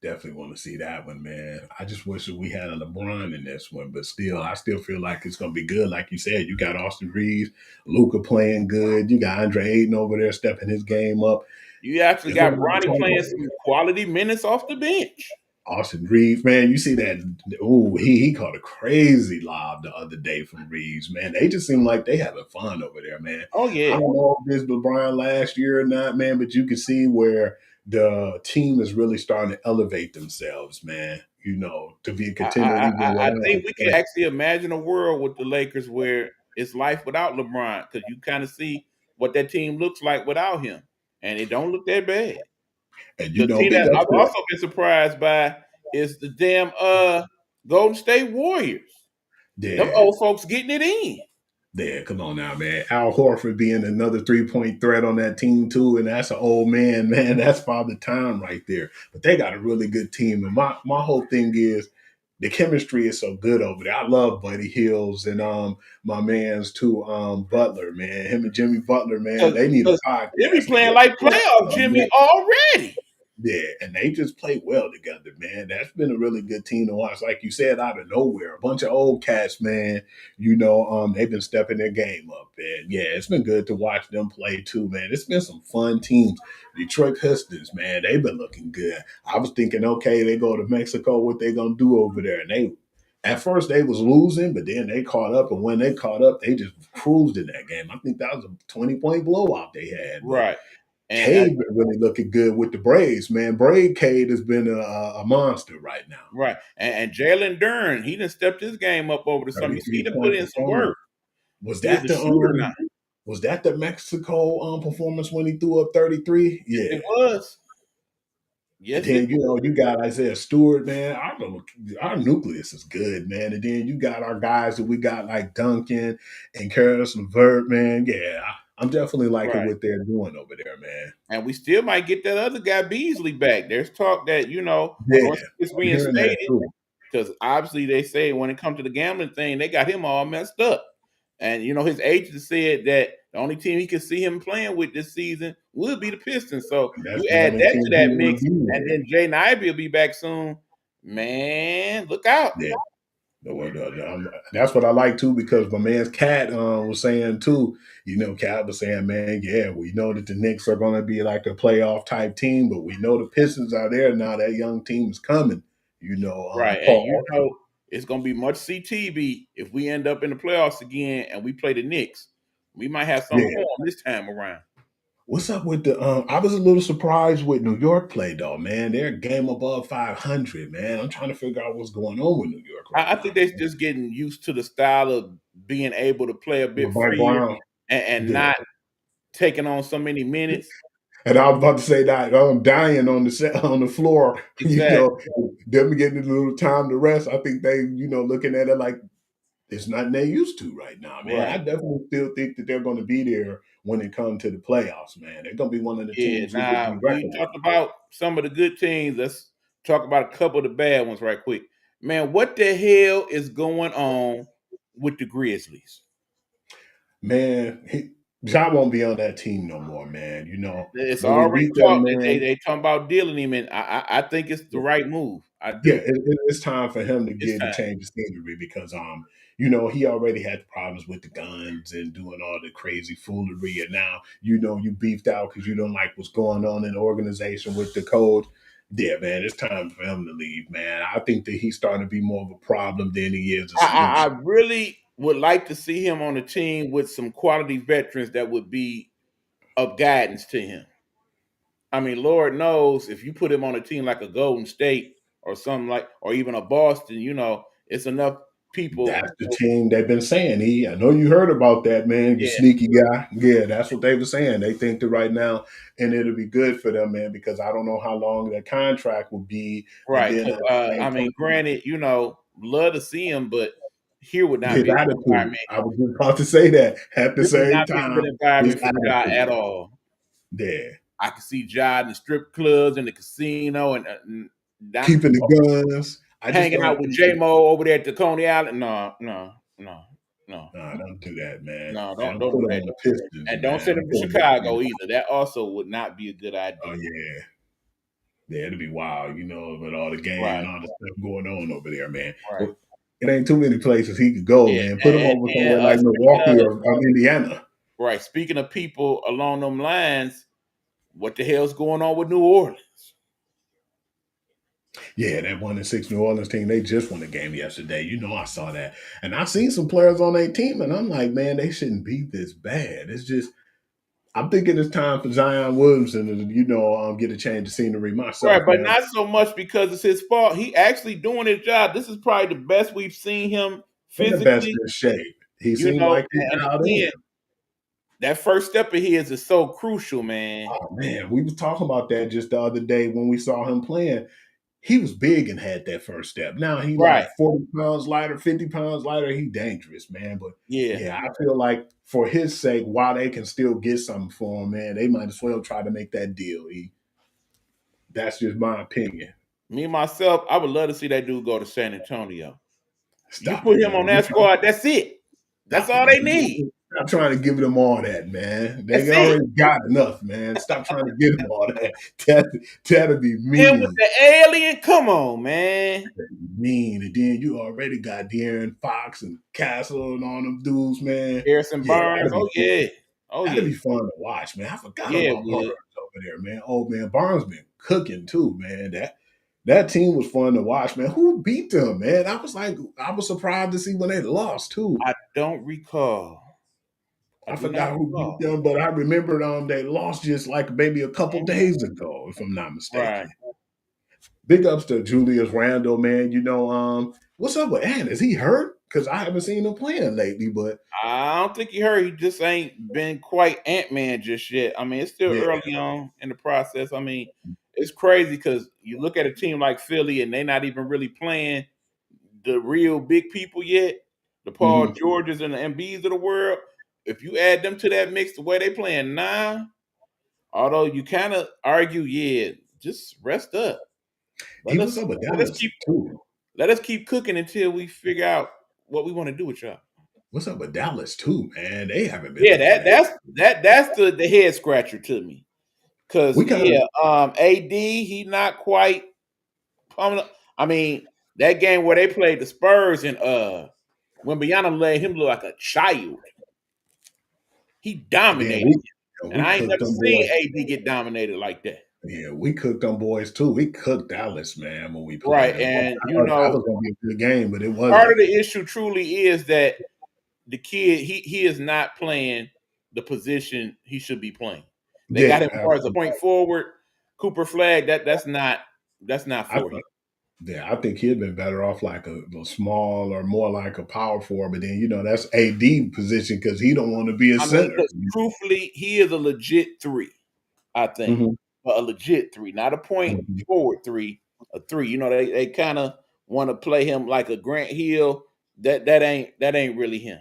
S2: Definitely want to see that one, man. I just wish that we had a LeBron in this one, but still, I still feel like it's gonna be good. Like you said, you got Austin Reeves, Luca playing good. You got Andre Ayton over there stepping his game up.
S1: You actually
S2: It's gonna
S1: got
S2: be a
S1: Bronny
S2: tough
S1: playing
S2: one.
S1: some quality minutes off the bench.
S2: Austin Reeves, man, you see that? Oh, he caught a crazy lob the other day from Reeves, man. They just seem like they having fun over there, man.
S1: Oh,
S2: I
S1: yeah.
S2: don't know if this LeBron last year or not, man, but you can see where the team is really starting to elevate themselves, man. To be a contender even
S1: I
S2: without
S1: think
S2: him.
S1: we can actually imagine a world with the Lakers where it's life without LeBron because you kind of see what that team looks like without him, and it don't look that bad.
S2: And
S1: The team
S2: big
S1: that
S2: ups
S1: I've
S2: to
S1: also been surprised by is the damn Golden State Warriors. Them
S2: yeah,
S1: old folks getting it in.
S2: yeah, come on now, man. Al Horford being another 3 point threat on that team too, and that's an old man, man. That's father time right there. But they got a really good team, and my whole thing is the chemistry is so good over there. I love Buddy Hills and my man's too, Butler, man. Him and Jimmy Butler, man. They need
S1: Because
S2: a
S1: they be
S2: podcast
S1: playing
S2: together.
S1: like playoff Jimmy already.
S2: Yeah, and they just play well together, man. That's been a really good team to watch. Like you said, out of nowhere, a bunch of old cats, man. They've been stepping their game up, and yeah, it's been good to watch them play too, man. It's been some fun teams. Detroit Pistons, man, they've been looking good. I was thinking, okay, they go to Mexico, what they gonna do over there? And at first they was losing, but then they caught up, and when they caught up, they just cruised in that game. I think that was a 20 point blowout they had, but
S1: Right. And
S2: Cade been really looking good with the Braves, man. Braid Cade has been a monster right now.
S1: right. And Jalen Dern, he done stepped his game up over the summer. You see, he
S2: 33
S1: done put
S2: point
S1: in some
S2: performance.
S1: work.
S2: Was
S1: He is
S2: that
S1: a
S2: the
S1: shooter now.
S2: Mexico performance when he threw up 33?
S1: Yes,
S2: Yeah.
S1: it was.
S2: And
S1: Yes, it
S2: then you got Isaiah Stewart, man. Our nucleus is good, man. And then you got our guys that we got like Duncan and Karis LeVert, man. Yeah, I'm definitely liking
S1: right.
S2: what they're doing over there, man.
S1: And we still might get that other guy Beasley back. There's talk that,
S2: Yeah,
S1: once he gets
S2: I'm hearing that
S1: reinstated,
S2: too.
S1: because obviously they say when it comes to the gambling thing, they got him all messed up. And his agent said that the only team he could see him playing with this season would be the Pistons. So
S2: And that's
S1: you
S2: the
S1: add
S2: only
S1: that
S2: team
S1: to
S2: he
S1: that
S2: want
S1: mix,
S2: to be
S1: and
S2: with.
S1: then Jay Ivey will be back soon. Man, look out.
S2: Yeah. That's what I like too, because my man's Cat was saying too. Cat was saying, man, yeah, we know that the Knicks are going to be like a playoff type team, but we know the Pistons are there now. That young team is coming.
S1: Right. And
S2: Paul.
S1: it's gonna be much CTB if we end up in the playoffs again and we play the Knicks. We might have something
S2: Yeah.
S1: for them this time around.
S2: What's up with the? I was a little surprised with New York play though, man. They're a game above 500, man. I'm trying to figure out what's going on with New York right
S1: I
S2: now.
S1: think they're just getting used to the style of being able to play a bit
S2: With Mike
S1: freer
S2: Brown,
S1: and
S2: yeah.
S1: not taking on so many minutes.
S2: And I was about to say that I'm dying on the floor.
S1: Exactly.
S2: Them getting a little time to rest. I think they, looking at it like it's nothing they used to right now, man. I
S1: Right.
S2: definitely still think that they're going to be there when it comes to the playoffs, man. They're going to be one of the
S1: Yeah.
S2: teams who will be
S1: Now we
S2: reckoned with.
S1: talked about some of the good teams. Let's talk about a couple of the bad ones right quick. Man, what the hell is going on with the Grizzlies?
S2: Man, Ja won't be on that team no more, man. You know,
S1: It's
S2: when we
S1: already
S2: beat them,
S1: talked. They
S2: man.
S1: they talking about dealing him, and I think it's the right move. I
S2: Yeah,
S1: do.
S2: it's time for him to
S1: It's
S2: get to
S1: time.
S2: change the scenery because you know, he already had problems with the guns and doing all the crazy foolery, and now you know you beefed out because you don't like what's going on in the organization with the coach. Yeah, man, it's time for him to leave, man. I think that he's starting to be more of a problem than he is a
S1: I
S2: solution.
S1: really would like to see him on a team with some quality veterans that would be of guidance to him. I mean, Lord knows if you put him on a team like a Golden State or something like, or even a Boston, it's enough people.
S2: That's the team they've been saying. I know you heard about that, man. You
S1: Yeah,
S2: sneaky guy. Yeah, that's what they were saying. They think that right now, and it'll be good for them, man, because I don't know how long their contract will be. And
S1: right.
S2: then
S1: 'Cause,
S2: at the
S1: I
S2: same
S1: mean,
S2: time,
S1: granted, love to see him, but here would not
S2: his
S1: be a good
S2: attitude.
S1: environment.
S2: I was just about to say that. At the
S1: This would
S2: same
S1: not be a good
S2: time, his
S1: environment for Ja
S2: attitude.
S1: at all.
S2: Yeah.
S1: I can see Ja in the strip clubs and the casino and not
S2: Keeping the guns. I just
S1: hanging
S2: don't
S1: out with
S2: think
S1: J Mo over there at the Coney Island. No, no, no, no,
S2: nah, don't do that, man.
S1: no.
S2: And
S1: Don't
S2: don't
S1: do
S2: put him
S1: that.
S2: on the
S1: Don't do that.
S2: Pistons,
S1: And don't
S2: man.
S1: send
S2: Don't
S1: him to
S2: put him on the
S1: Chicago either. That also would not be a good
S2: Oh
S1: idea.
S2: yeah. Yeah, it'll be wild, you know, with all the game and
S1: Right,
S2: all the stuff going on over there, man.
S1: right.
S2: Well, it ain't too many places he could go,
S1: Yeah,
S2: man. Put him over somewhere like
S1: speaking
S2: Milwaukee or Indiana.
S1: right, speaking of people along them lines, what the hell's going on with New Orleans?
S2: Yeah, that 1-6 New Orleans team, they just won the game yesterday. You know, I saw that. And I seen some players on their team, and I'm like, man, they shouldn't be this bad. It's just, I'm thinking it's time for Zion Williamson to, get a change of scenery
S1: Right,
S2: myself,
S1: but
S2: man.
S1: not so much because it's his fault. He actually doing his job. This is probably the best we've seen him
S2: In the best
S1: physically,
S2: of shape. He seemed like he
S1: and
S2: dialed in.
S1: again, that first step of his is so crucial, man.
S2: Oh man, we was talking about that just the other day when we saw him playing. He was big and had that first step. Now he
S1: Right.
S2: like 40 pounds lighter, 50 pounds lighter. He dangerous, man. But
S1: Yeah.
S2: yeah, I feel like for his sake, while they can still get something for him, man, they might as well try to make that deal. That's just my opinion.
S1: Me myself, I would love to see that dude go to San Antonio. You
S2: Stop
S1: put
S2: it,
S1: him on
S2: man.
S1: that squad, that's it. That's
S2: Stop it,
S1: all they
S2: man.
S1: need.
S2: Stop trying to give them all that, man.
S1: That's
S2: They
S1: it.
S2: already got enough, man. Stop trying to give them all that. That'd be
S1: Him with
S2: mean.
S1: the alien, come on, man.
S2: Mean. And then you already got De'Aaron Fox and Castle and all them dudes, man.
S1: Harrison
S2: Yeah,
S1: Barnes.
S2: that'd be
S1: Oh
S2: good.
S1: yeah. Oh
S2: That'd
S1: yeah.
S2: be fun to watch, man. I forgot
S1: Yeah, it
S2: about Barnes
S1: would.
S2: over there, man. Oh man, Barnes been cooking too, man. That team was fun to watch, man. Who beat them, man? I was surprised to see when they lost too.
S1: I don't recall. I
S2: I
S1: do not
S2: forgot who beat
S1: recall.
S2: them, but I remembered they lost just like maybe a couple days ago, if I'm not
S1: Right.
S2: mistaken. Big ups to Julius Randle, man. What's up with Ant? Is he hurt? Because I haven't seen him playing lately, but
S1: I don't think he hurt. He just ain't been quite Ant-Man just yet. I mean, it's still
S2: yeah.
S1: early on in the process. I mean, it's crazy because you look at a team like Philly and they're not even really playing the real big people yet. The Paul
S2: Mhm.
S1: Georges and the Embiids of the world. If you add them to that mix the way they playing now, although you kind of argue, yeah, just rest up.
S2: He
S1: Let
S2: was
S1: us
S2: up with
S1: let us
S2: Dallas
S1: keep
S2: too.
S1: let us keep cooking until we figure out what we want to do with y'all.
S2: What's up with Dallas too, man? They haven't been
S1: Yeah,
S2: playing
S1: that
S2: that.
S1: that's the head scratcher to me. Cause
S2: We kind of
S1: yeah, AD he not quite. I mean that game where they played the Spurs and when Beyonce let him look like a child, he
S2: then
S1: dominated,
S2: we
S1: and
S2: we
S1: I ain't
S2: cooked
S1: never
S2: them
S1: seen
S2: boys.
S1: AD get dominated like that.
S2: Yeah, we cooked them boys too. We cooked Dallas, man, when we played
S1: Right,
S2: them.
S1: and
S2: I thought that was gonna be a good game, but it
S1: part
S2: wasn't.
S1: of the issue truly is that the kid he is not playing the position he should be playing. They got
S2: Yeah,
S1: him more as a point forward. Cooper Flag that's not
S2: I
S1: for him.
S2: Yeah, I think he'd been better off like a small or more like a power forward. But then that's AD position because he don't want to be a
S1: I mean,
S2: center.
S1: because truthfully, he is a legit three. I think,
S2: Mhm,
S1: but a legit three, not a point
S2: mhm.
S1: forward three. A three. They kind of want to play him like a Grant Hill. That ain't really him.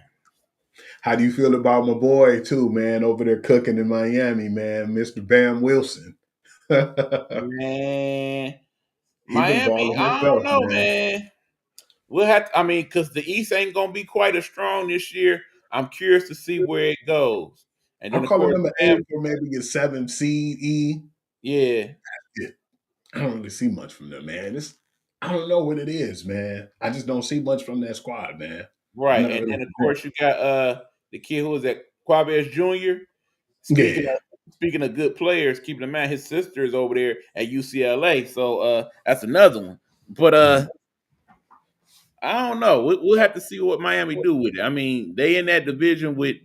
S2: How do you feel about my boy too, man, over there cooking in Miami, man, Mr. Bam Wilson? He
S1: Man,
S2: been
S1: Miami,
S2: balling
S1: I don't
S2: himself,
S1: know,
S2: man.
S1: man. We'll have to, I mean, because the East ain't gonna be quite as strong this year. I'm curious to see where it goes. And then
S2: I'm
S1: of
S2: calling
S1: course,
S2: them an
S1: Bam,
S2: 8 for maybe a 7 seed E.
S1: yeah,
S2: Yeah, I don't really see much from them, man. I don't know what it is, man. I just don't see much from that squad, man. I'm
S1: right.
S2: not
S1: And
S2: really
S1: then of
S2: convinced.
S1: course you got the kid who was at Quavez Jr. Speaking
S2: Yeah.
S1: speaking of good players, keeping in mind his sister is over there at UCLA, so that's another one. But
S2: Mhm.
S1: I don't know. We'll have to see what Miami do with it. I mean, they in that division with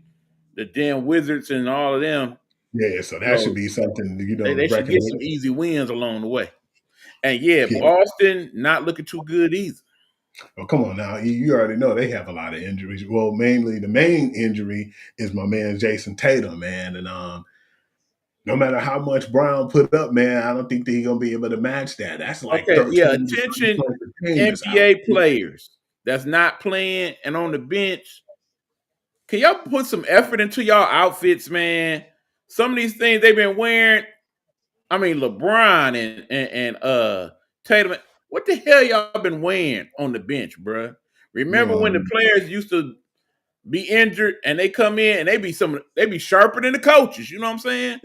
S1: the damn Wizards and all of them.
S2: Yeah, so that should
S1: So
S2: be something, to
S1: they should
S2: reckon
S1: get
S2: with.
S1: some easy wins along the way. And yeah,
S2: Yeah.
S1: Boston not looking too good either.
S2: Oh, come on now. You already know they have a lot of injuries. Well, mainly the main injury is my man Jason Tatum, man. And no matter how much Brown put up, man, I don't think that he's gonna be able to match that. That's like
S1: Okay,
S2: 13
S1: yeah,
S2: to 30
S1: attention
S2: points a game is out.
S1: NBA players that's not playing and on the bench. Can y'all put some effort into y'all outfits, man? Some of these things they've been wearing. I mean, LeBron and Tatum. What the hell y'all been wearing on the bench, bruh? Remember when the
S2: Um,
S1: players used to be injured and they come in and they be sharper than the coaches. You know what I'm saying?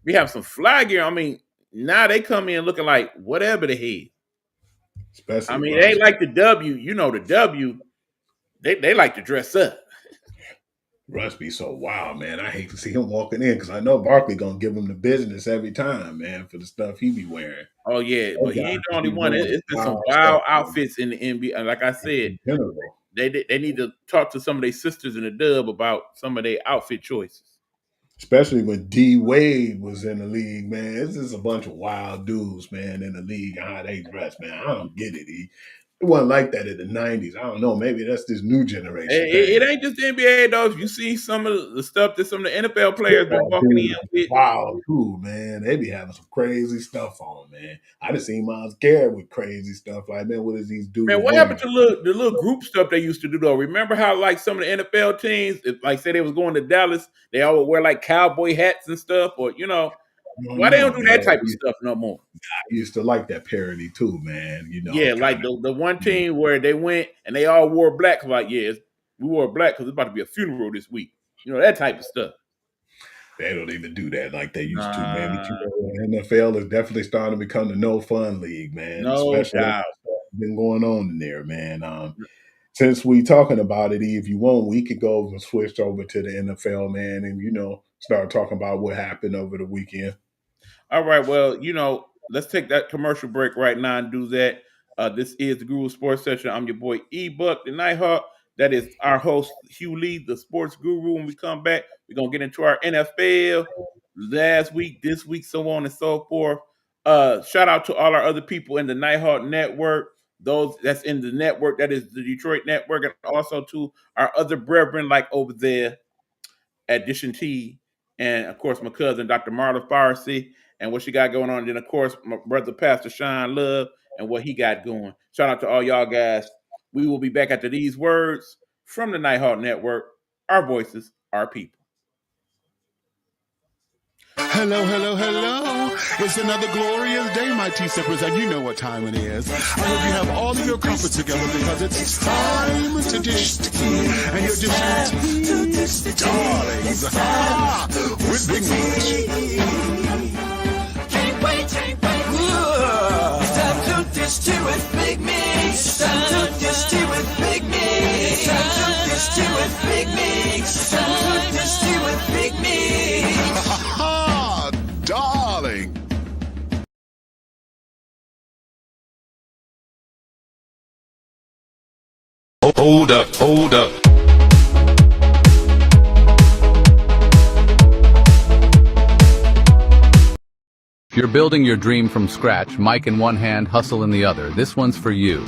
S1: We have some fly gear. I mean, now they come in looking like whatever the head. I
S2: especially
S1: mean, they
S2: Russ.
S1: ain't like the W. You know, the W. They like to dress up.
S2: Russ be so wild, man. I hate to see him walking in because I know Barkley gonna give him the business every time, man, for the stuff he be wearing.
S1: Oh yeah,
S2: Those
S1: but he
S2: guys
S1: ain't the
S2: just
S1: only
S2: be
S1: one.
S2: doing
S1: It's been some
S2: wild stuff,
S1: wild
S2: man,
S1: outfits in the NBA. And like I said,
S2: in general.
S1: they need to talk to some of their sisters in the dub about some of their outfit choices.
S2: Especially when D Wade was in the league, man. It's just a bunch of wild dudes, man, in the league and how they dress, man. I don't get it. It wasn't like that in the 90s. I don't know. Maybe that's this new generation
S1: It
S2: thing.
S1: ain't just the NBA though. If you see some of the stuff that some of the NFL players been
S2: Football
S1: walking in
S2: dudes be
S1: with,
S2: wild too, man. They be having some crazy stuff on, man. I just seen Miles Garrett with crazy stuff. Like, man, what is these
S1: man,
S2: dudes
S1: what
S2: wearing?
S1: happened to the little group stuff they used to do though? Remember how like some of the NFL teams, if, like say they was going to Dallas, they all would wear like cowboy hats and stuff, or
S2: I don't
S1: why they don't
S2: know,
S1: do
S2: man.
S1: that type of stuff no more?
S2: I used to like that parody too, man.
S1: Yeah, like
S2: Kind of.
S1: the one team where they went and they all wore black. Like, yeah, we wore black because it's about to be a funeral this week. That type of stuff.
S2: They don't even do that like they used to, man. But
S1: Nah,
S2: NFL is definitely starting to become the no fun league, man.
S1: no
S2: Especially
S1: doubt.
S2: been going on in there, man. Since we talking about it, if you want, we could go and switch over to the NFL, man, and start talking about what happened over the weekend.
S1: All right, well, let's take that commercial break right now and do that. This is the Guru Sports Session. I'm your boy E-Buck, the Nighthawk. That is our host, Hugh Lee, the sports guru. When we come back, we're going to get into our NFL last week, this week, so on and so forth. Shout out to all our other people in the Nighthawk Network, those that's in the network, that is the Detroit Network, and also to our other brethren like over there at Dish and T, and of course my cousin Dr. Marla Farsi and what she got going on. And then of course my brother Pastor Sean Love and what he got going. Shout out to all y'all guys. We will be back after these words from the Nighthawk Network. Our voices, our people.
S3: Hello, hello, hello. It's another glorious day, my T-Sippers, and you know what time it is. I hope you have all of your comfort together because it's time to dish tea. And you're dishing tea, darlings, with Big Meat.
S4: Can't wait. It's time to dish tea with Big Meat. It's time to dish tea with Big Meat. It's time to dish tea with Big Meat. It's time to dish tea with Big Meat.
S3: Darling.
S5: Hold up.
S6: If you're building your dream from scratch, mic in one hand, hustle in the other, this one's for you.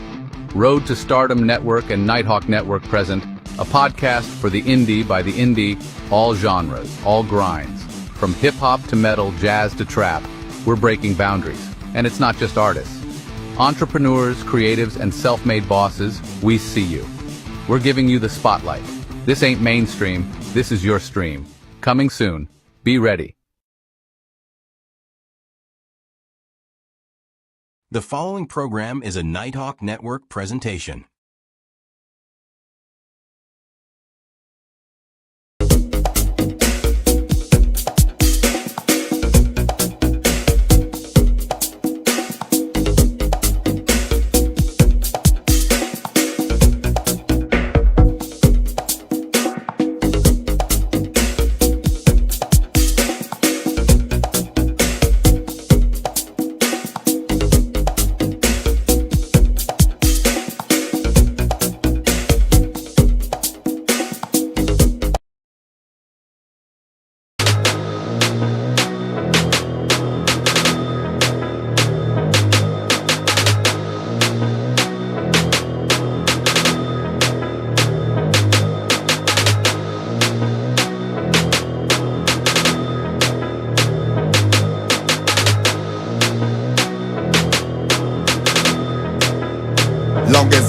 S6: Road to Stardom Network and Nighthawk Network present, a podcast for the indie by the indie, all genres, all grinds. From hip-hop to metal, jazz to trap, we're breaking boundaries. And it's not just artists. Entrepreneurs, creatives, and self-made bosses, we see you. We're giving you the spotlight. This ain't mainstream, this is your stream. Coming soon. Be ready.
S7: The following program is a Nighthawk Network presentation.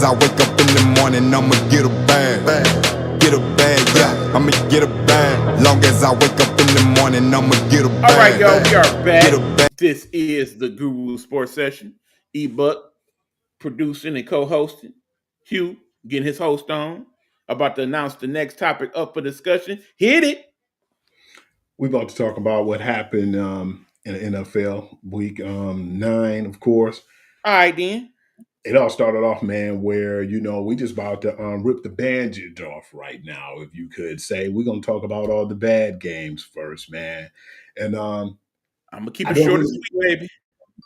S8: as I wake up in the morning, I'ma get a bag. Get a bag, yeah, I'ma get a bag. Long as I wake up in the morning, I'ma get a bag.
S1: All right, y'all, we are
S8: Get a
S1: back.
S8: bag.
S1: This is the Guru Sports Session. E-Buck producing and co-hosting. Hugh getting his host on. About to announce the next topic up for discussion. Hit it.
S2: We're about to talk about what happened in the NFL week 9, of course.
S1: All right, then.
S2: It all started off, man, where, we just about to rip the bandage off right now, if you could say. We're going to talk about all the bad games first, man. And
S1: I'm going to keep
S2: I
S1: it
S2: don't
S1: short and
S2: really-
S1: sweet, baby.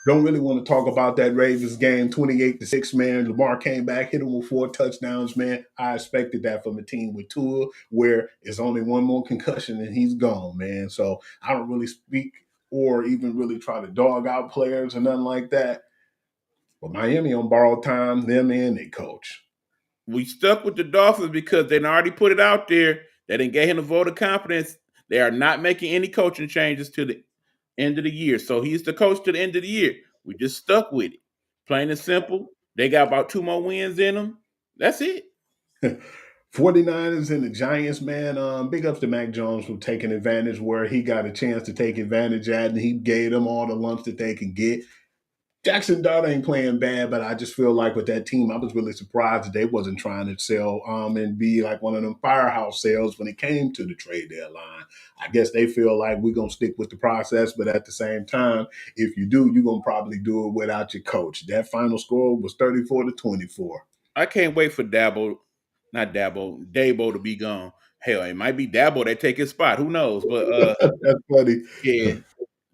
S2: don't really want to talk about that Ravens game, 28-6, man. Lamar came back, hit him with 4 touchdowns, man. I expected that from a team with Tua, where it's only one more concussion and he's gone, man. So I don't really speak or even really try to dog out players or nothing like that. But Miami on borrowed time, them and their coach.
S1: We stuck with the Dolphins because they already put it out there. They didn't get him a vote of confidence. They are not making any coaching changes to the end of the year. So he's the coach to the end of the year. We just stuck with it. Plain and simple. They got about 2 more wins in them. That's it.
S2: 49ers and the Giants, man. Big ups to Mac Jones for taking advantage where he got a chance to take advantage at, and he gave them all the lumps that they can get. Jackson Dart ain't playing bad, but I just feel like with that team, I was really surprised that they wasn't trying to sell and be like one of them firehouse sales when it came to the trade deadline. I guess they feel like we're going to stick with the process, but at the same time, if you do, you're going to probably do it without your coach. That final score was 34-24.
S1: I can't wait for Dabo to be gone. Hell, it might be Dabo that take his spot. Who knows? But
S2: That's funny.
S1: yeah,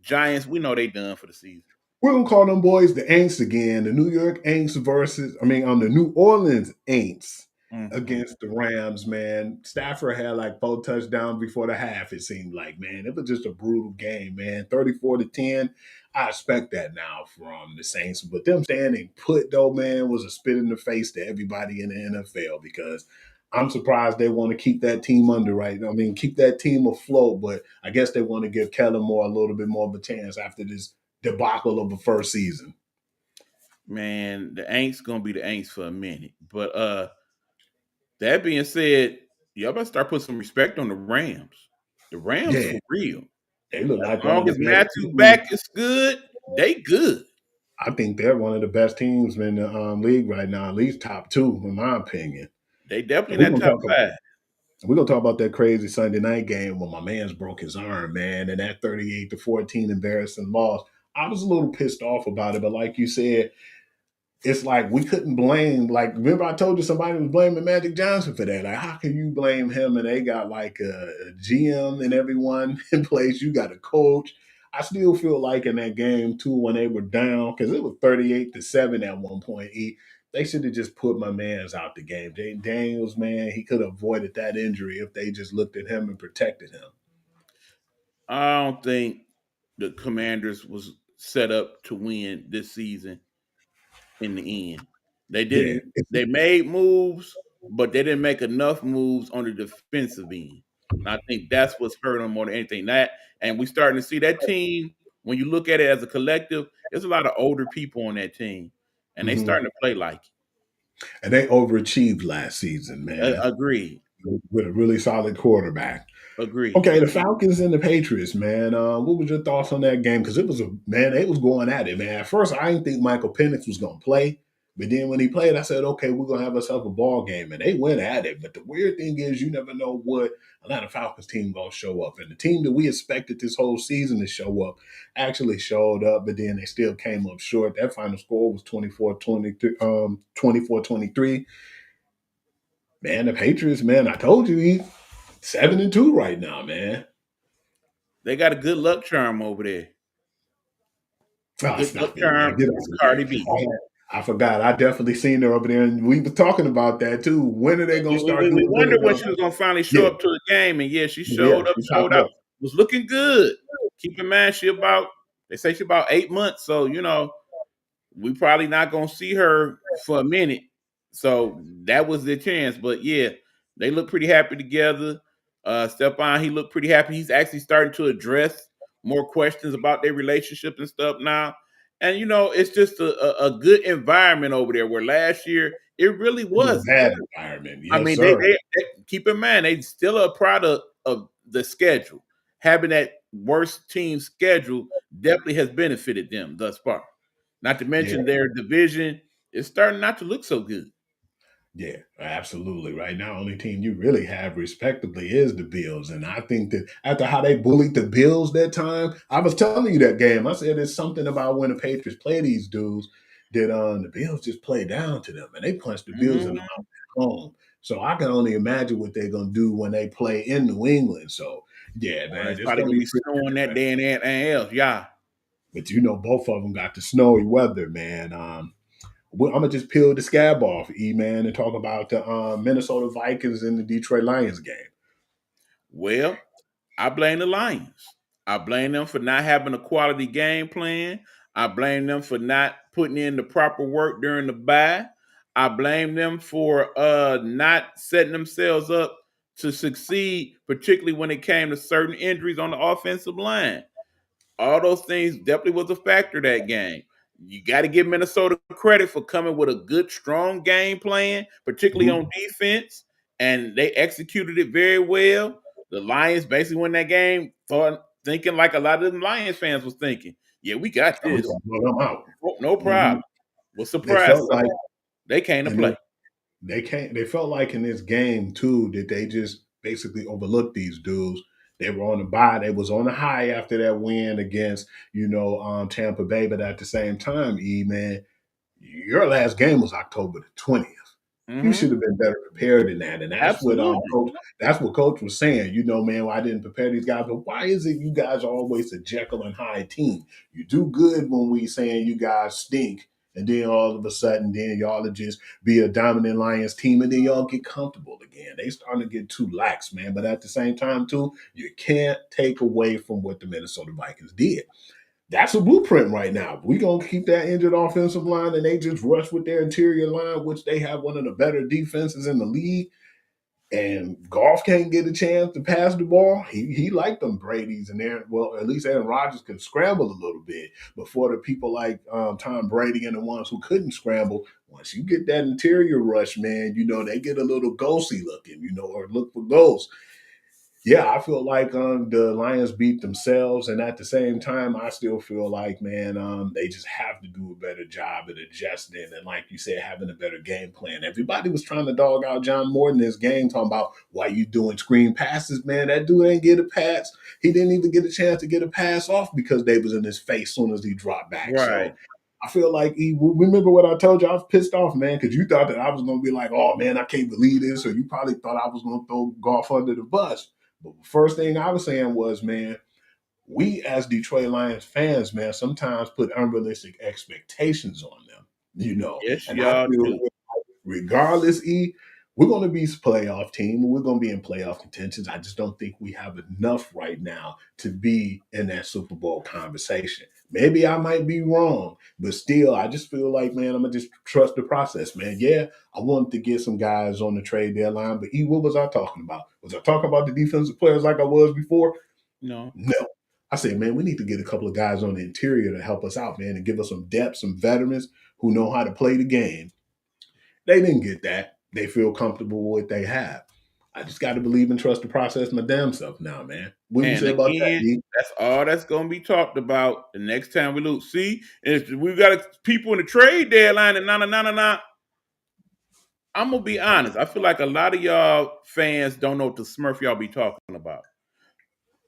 S1: Giants, we know they done for the season.
S2: We're going to call them boys the Aints again. The New York Aints the New Orleans Aints against the Rams, man. Stafford had like 4 touchdowns before the half, it seemed like, man. It was just a brutal game, man. 34-10. I expect that now from the Saints. But them standing put, though, man, was a spit in the face to everybody in the NFL because I'm surprised they want to keep that team keep that team afloat. But I guess they want to give Kellen Moore a little bit more of a chance after this debacle of the first season.
S1: Man, the Aints gonna be the Aints for a minute. But that being said, y'all better start putting some respect on the Rams. The Rams for real.
S2: They look like
S1: as long as Matthew back is good, they good.
S2: I think they're one of the best teams in the league right now, at least top 2, in my opinion.
S1: They definitely in that top 5.
S2: We're going to talk about that crazy Sunday night game when my man's broke his arm, man, and that 38-14 embarrassing loss. I was a little pissed off about it, but like you said, it's like we couldn't blame, like, remember I told you somebody was blaming Magic Johnson for that. Like, how can you blame him? And they got like a GM and everyone in place. You got a coach. I still feel like in that game, too, when they were down, because it was 38-7 at one point, they should have just put my man's out the game. Jaden Daniels, man, he could have avoided that injury if they just looked at him and protected him.
S1: I don't think the Commanders was set up to win this season in the end. They didn't. Yeah. They made moves, but they didn't make enough moves on the defensive end. And I think that's what's hurt them more than anything. And we're starting to see that team, when you look at it as a collective, there's a lot of older people on that team. And they starting to play like it.
S2: And they overachieved last season, man.
S1: Agreed.
S2: With a really solid quarterback.
S1: Agreed.
S2: Okay, the Falcons and the Patriots, man. What was your thoughts on that game? Because they was going at it, man. At first, I didn't think Michael Penix was going to play. But then when he played, I said, okay, we're going to have ourselves a ball game. And they went at it. But the weird thing is you never know what Atlanta Falcons team going to show up. And the team that we expected this whole season to show up actually showed up, but then they still came up short. That final score was 24-23. Man, the Patriots, man, I told you, he's 7-2 right now, man.
S1: They got a good luck charm over there.
S2: Good luck charm is Cardi B. I forgot. I definitely seen her over there, and we were talking about that too. When are they going to start?
S1: We wondered when she was going to finally show up to the game, and she showed up. Was looking good. Keep in mind, they say she's about 8 months, so we probably not going to see her for a minute. So that was their chance, but they look pretty happy together. Stephon, he looked pretty happy. He's actually starting to address more questions about their relationship and stuff now. And, it's just a good environment over there where last year It really
S2: It was a
S1: wasn't.
S2: bad environment.
S1: I
S2: Yes,
S1: mean,
S2: sir.
S1: they keep in mind they still a product of the schedule. Having that worst team schedule definitely has benefited them thus far. Not to
S2: Yeah.
S1: mention their division is starting not to look so good.
S2: Yeah, absolutely. Right now, only team you really have respectably is the Bills. And I think that after how they bullied the Bills that time, I was telling you that game. I said there's something about when the Patriots play these dudes that the Bills just play down to them and they punch the Bills in the
S1: Mhm.
S2: mouth at home. So I can only imagine what they're gonna do when they play in New England. So yeah,
S1: Well,
S2: man,
S1: it's
S2: it's
S1: probably
S2: gonna
S1: gonna
S2: be
S1: be
S2: pretty
S1: snowing that
S2: interesting.
S1: day and everything else. Yeah.
S2: But both of them got the snowy weather, man. I'm gonna just peel the scab off, man, and talk about the Minnesota Vikings and the Detroit Lions game.
S1: Well, I blame the Lions. I blame them for not having a quality game plan. I blame them for not putting in the proper work during the bye. I blame them for not setting themselves up to succeed, particularly when it came to certain injuries on the offensive line. All those things definitely was a factor that game. You got to give Minnesota credit for coming with a good, strong game plan, particularly on
S2: Mhm.
S1: defense, and they executed it very well. The Lions basically won that game, thinking like a lot of them Lions fans was thinking. Yeah, we got
S2: Oh, we're
S1: this.
S2: gonna blow them out.
S1: No
S2: Mhm.
S1: problem. Was
S2: They
S1: surprised
S2: felt
S1: some.
S2: like,
S1: They came to
S2: and
S1: play.
S2: they can't. They felt like in this game too that they just basically overlooked these dudes. They were on the bye. They was on the high after that win against Tampa Bay, but at the same time, man, your last game was October the 20th. You should
S1: Hmm.
S2: have been better prepared than that. And
S1: Absolutely.
S2: coach was saying, man, well, I didn't prepare these guys, but why is it you guys are always a Jekyll and Hyde team? You do good when we saying you guys stink, and then all of a sudden, then y'all are just be a dominant Lions team, and then y'all get comfortable again. They starting to get too lax, man. But at the same time, too, you can't take away from what the Minnesota Vikings did. That's a blueprint right now. We gonna keep that injured offensive line, and they just rush with their interior line, which they have one of the better defenses in the league. And Goff can't get a chance to pass the ball. He liked them Brady's and Aaron. Well, at least Aaron Rodgers could scramble a little bit. Before the people like Tom Brady and the ones who couldn't scramble, once you get that interior rush, man, they get a little ghosty looking, or look for ghosts. Yeah, I feel like the Lions beat themselves, and at the same time, I still feel like, man, they just have to do a better job at adjusting, and like you said, having a better game plan. Everybody was trying to dog out John Morton in this game, talking about why you doing screen passes, man. That dude ain't get a pass. He didn't even get a chance to get a pass off because they was in his face soon as he dropped back.
S1: Right.
S2: So I feel like remember what I told you. I was pissed off, man, because you thought that I was going to be like, oh man, I can't believe this, or you probably thought I was going to throw Goff under the bus. But the first thing I was saying was, man, we as Detroit Lions fans, man, sometimes put unrealistic expectations on them,
S1: Yes,
S2: And I
S1: y'all
S2: feel
S1: do.
S2: regardless, we're going to be a playoff team. We're going to be in playoff contentions. I just don't think we have enough right now to be in that Super Bowl conversation. Maybe I might be wrong, but still, I just feel like, man, I'm going to just trust the process, man. Yeah, I wanted to get some guys on the trade deadline, but what was I talking about? Was I talking about the defensive players like I was before?
S1: No.
S2: No. I said, man, we need to get a couple of guys on the interior to help us out, man, and give us some depth, some veterans who know how to play the game. They didn't get that. They feel comfortable with what they have. I just got to believe and trust the process my damn self now, man. What do you
S1: And
S2: say about that,
S1: again,
S2: D?
S1: that's all that's going to be talked about the next time we lose. See, if we've got people in the trade deadline and na. I'm gonna be honest. I feel like a lot of y'all fans don't know what the Smurf y'all be talking about,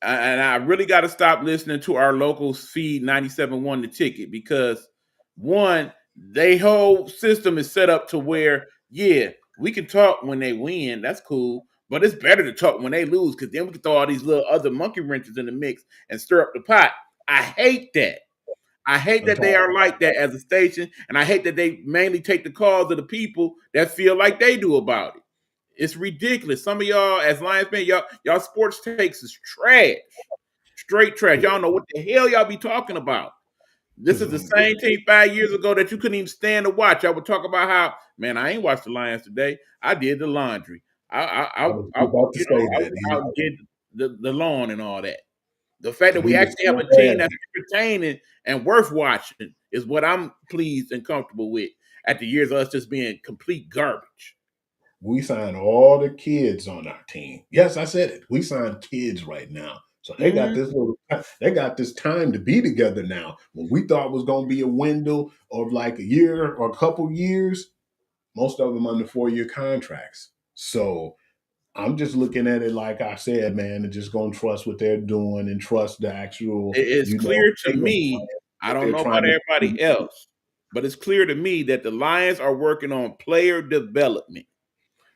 S1: and I really got to stop listening to our local feed 97.1 The Ticket because one, they whole system is set up to where we can talk when they win. That's cool. But it's better to talk when they lose because then we can throw all these little other monkey wrenches in the mix and stir up the pot. I hate that. I hate that they are like that as a station, and I hate that they mainly take the calls of the people that feel like they do about it. It's ridiculous. Some of y'all, as Lions fans, y'all sports takes is trash, straight trash. Y'all know what the hell y'all be talking about. This is the same team 5 years ago that you couldn't even stand to watch. I would talk about how, man, I ain't watched the Lions today. I did the laundry.
S2: I was about to say
S1: I
S2: that,
S1: was
S2: D.
S1: out and did the lawn and all that. The fact that
S2: And
S1: we
S2: we were
S1: actually have
S2: still
S1: a team
S2: bad.
S1: that's entertaining and worth watching is what I'm pleased and comfortable with. after years of us just being complete garbage.
S2: We signed all the kids on our team. Yes, I said it. We signed kids right now. So they got they got this time to be together now. What we thought was going to be a window of like a year or a couple years, most of them under 4-year contracts. So I'm just looking at it like I said, man, and just going to trust what they're doing and trust the actual.
S1: It's clear to
S2: game
S1: me.
S2: plan
S1: I
S2: that
S1: don't
S2: they're
S1: know
S2: trying
S1: about
S2: to
S1: everybody else, but it's clear to me that the Lions are working on player development.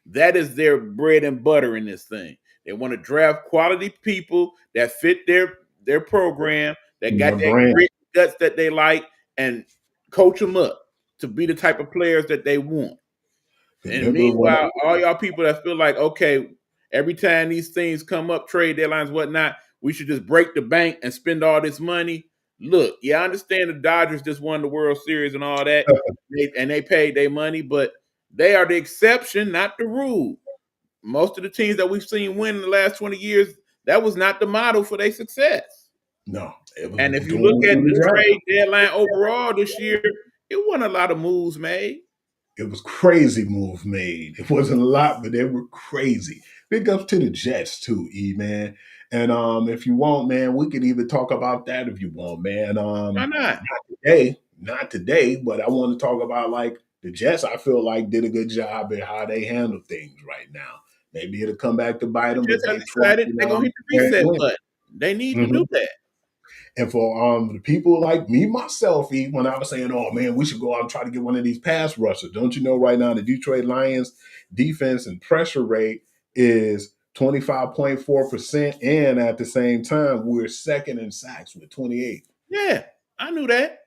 S1: That is their bread and butter in this thing. They want to draft quality people that fit their program, that got
S2: their
S1: that
S2: brand.
S1: grit guts that they like, and coach them up to be the type of players that they want. And
S2: Remember
S1: meanwhile, all y'all people that feel like, okay, every time these things come up, trade deadlines, whatnot, we should just break the bank and spend all this money. Look, yeah, I understand the Dodgers just won the World Series and all that, and they paid their money, but they are the exception, not the rule. Most of the teams that we've seen win in the last 20 years, that was not the model for their success.
S2: No.
S1: And if you look at the trade deadline overall this year, it wasn't a lot of moves made.
S2: It was crazy move made. It wasn't a lot, but they were crazy. Big ups to the Jets too, man. And if you want, man, we could even talk about that if you want, man.
S1: Why not?
S2: Not today, but I want to talk about like the Jets. I feel like did a good job at how they handle things right now. Maybe it'll come back to bite them.
S1: Just decided they're gonna hit the reset button. They need to do that.
S2: And for the people like me, myself, when I was saying, oh man, we should go out and try to get one of these pass rushers. Don't you know right now the Detroit Lions defense and pressure rate is 25.4%. And at the same time, we're second in sacks with 28.
S1: Yeah, I knew that.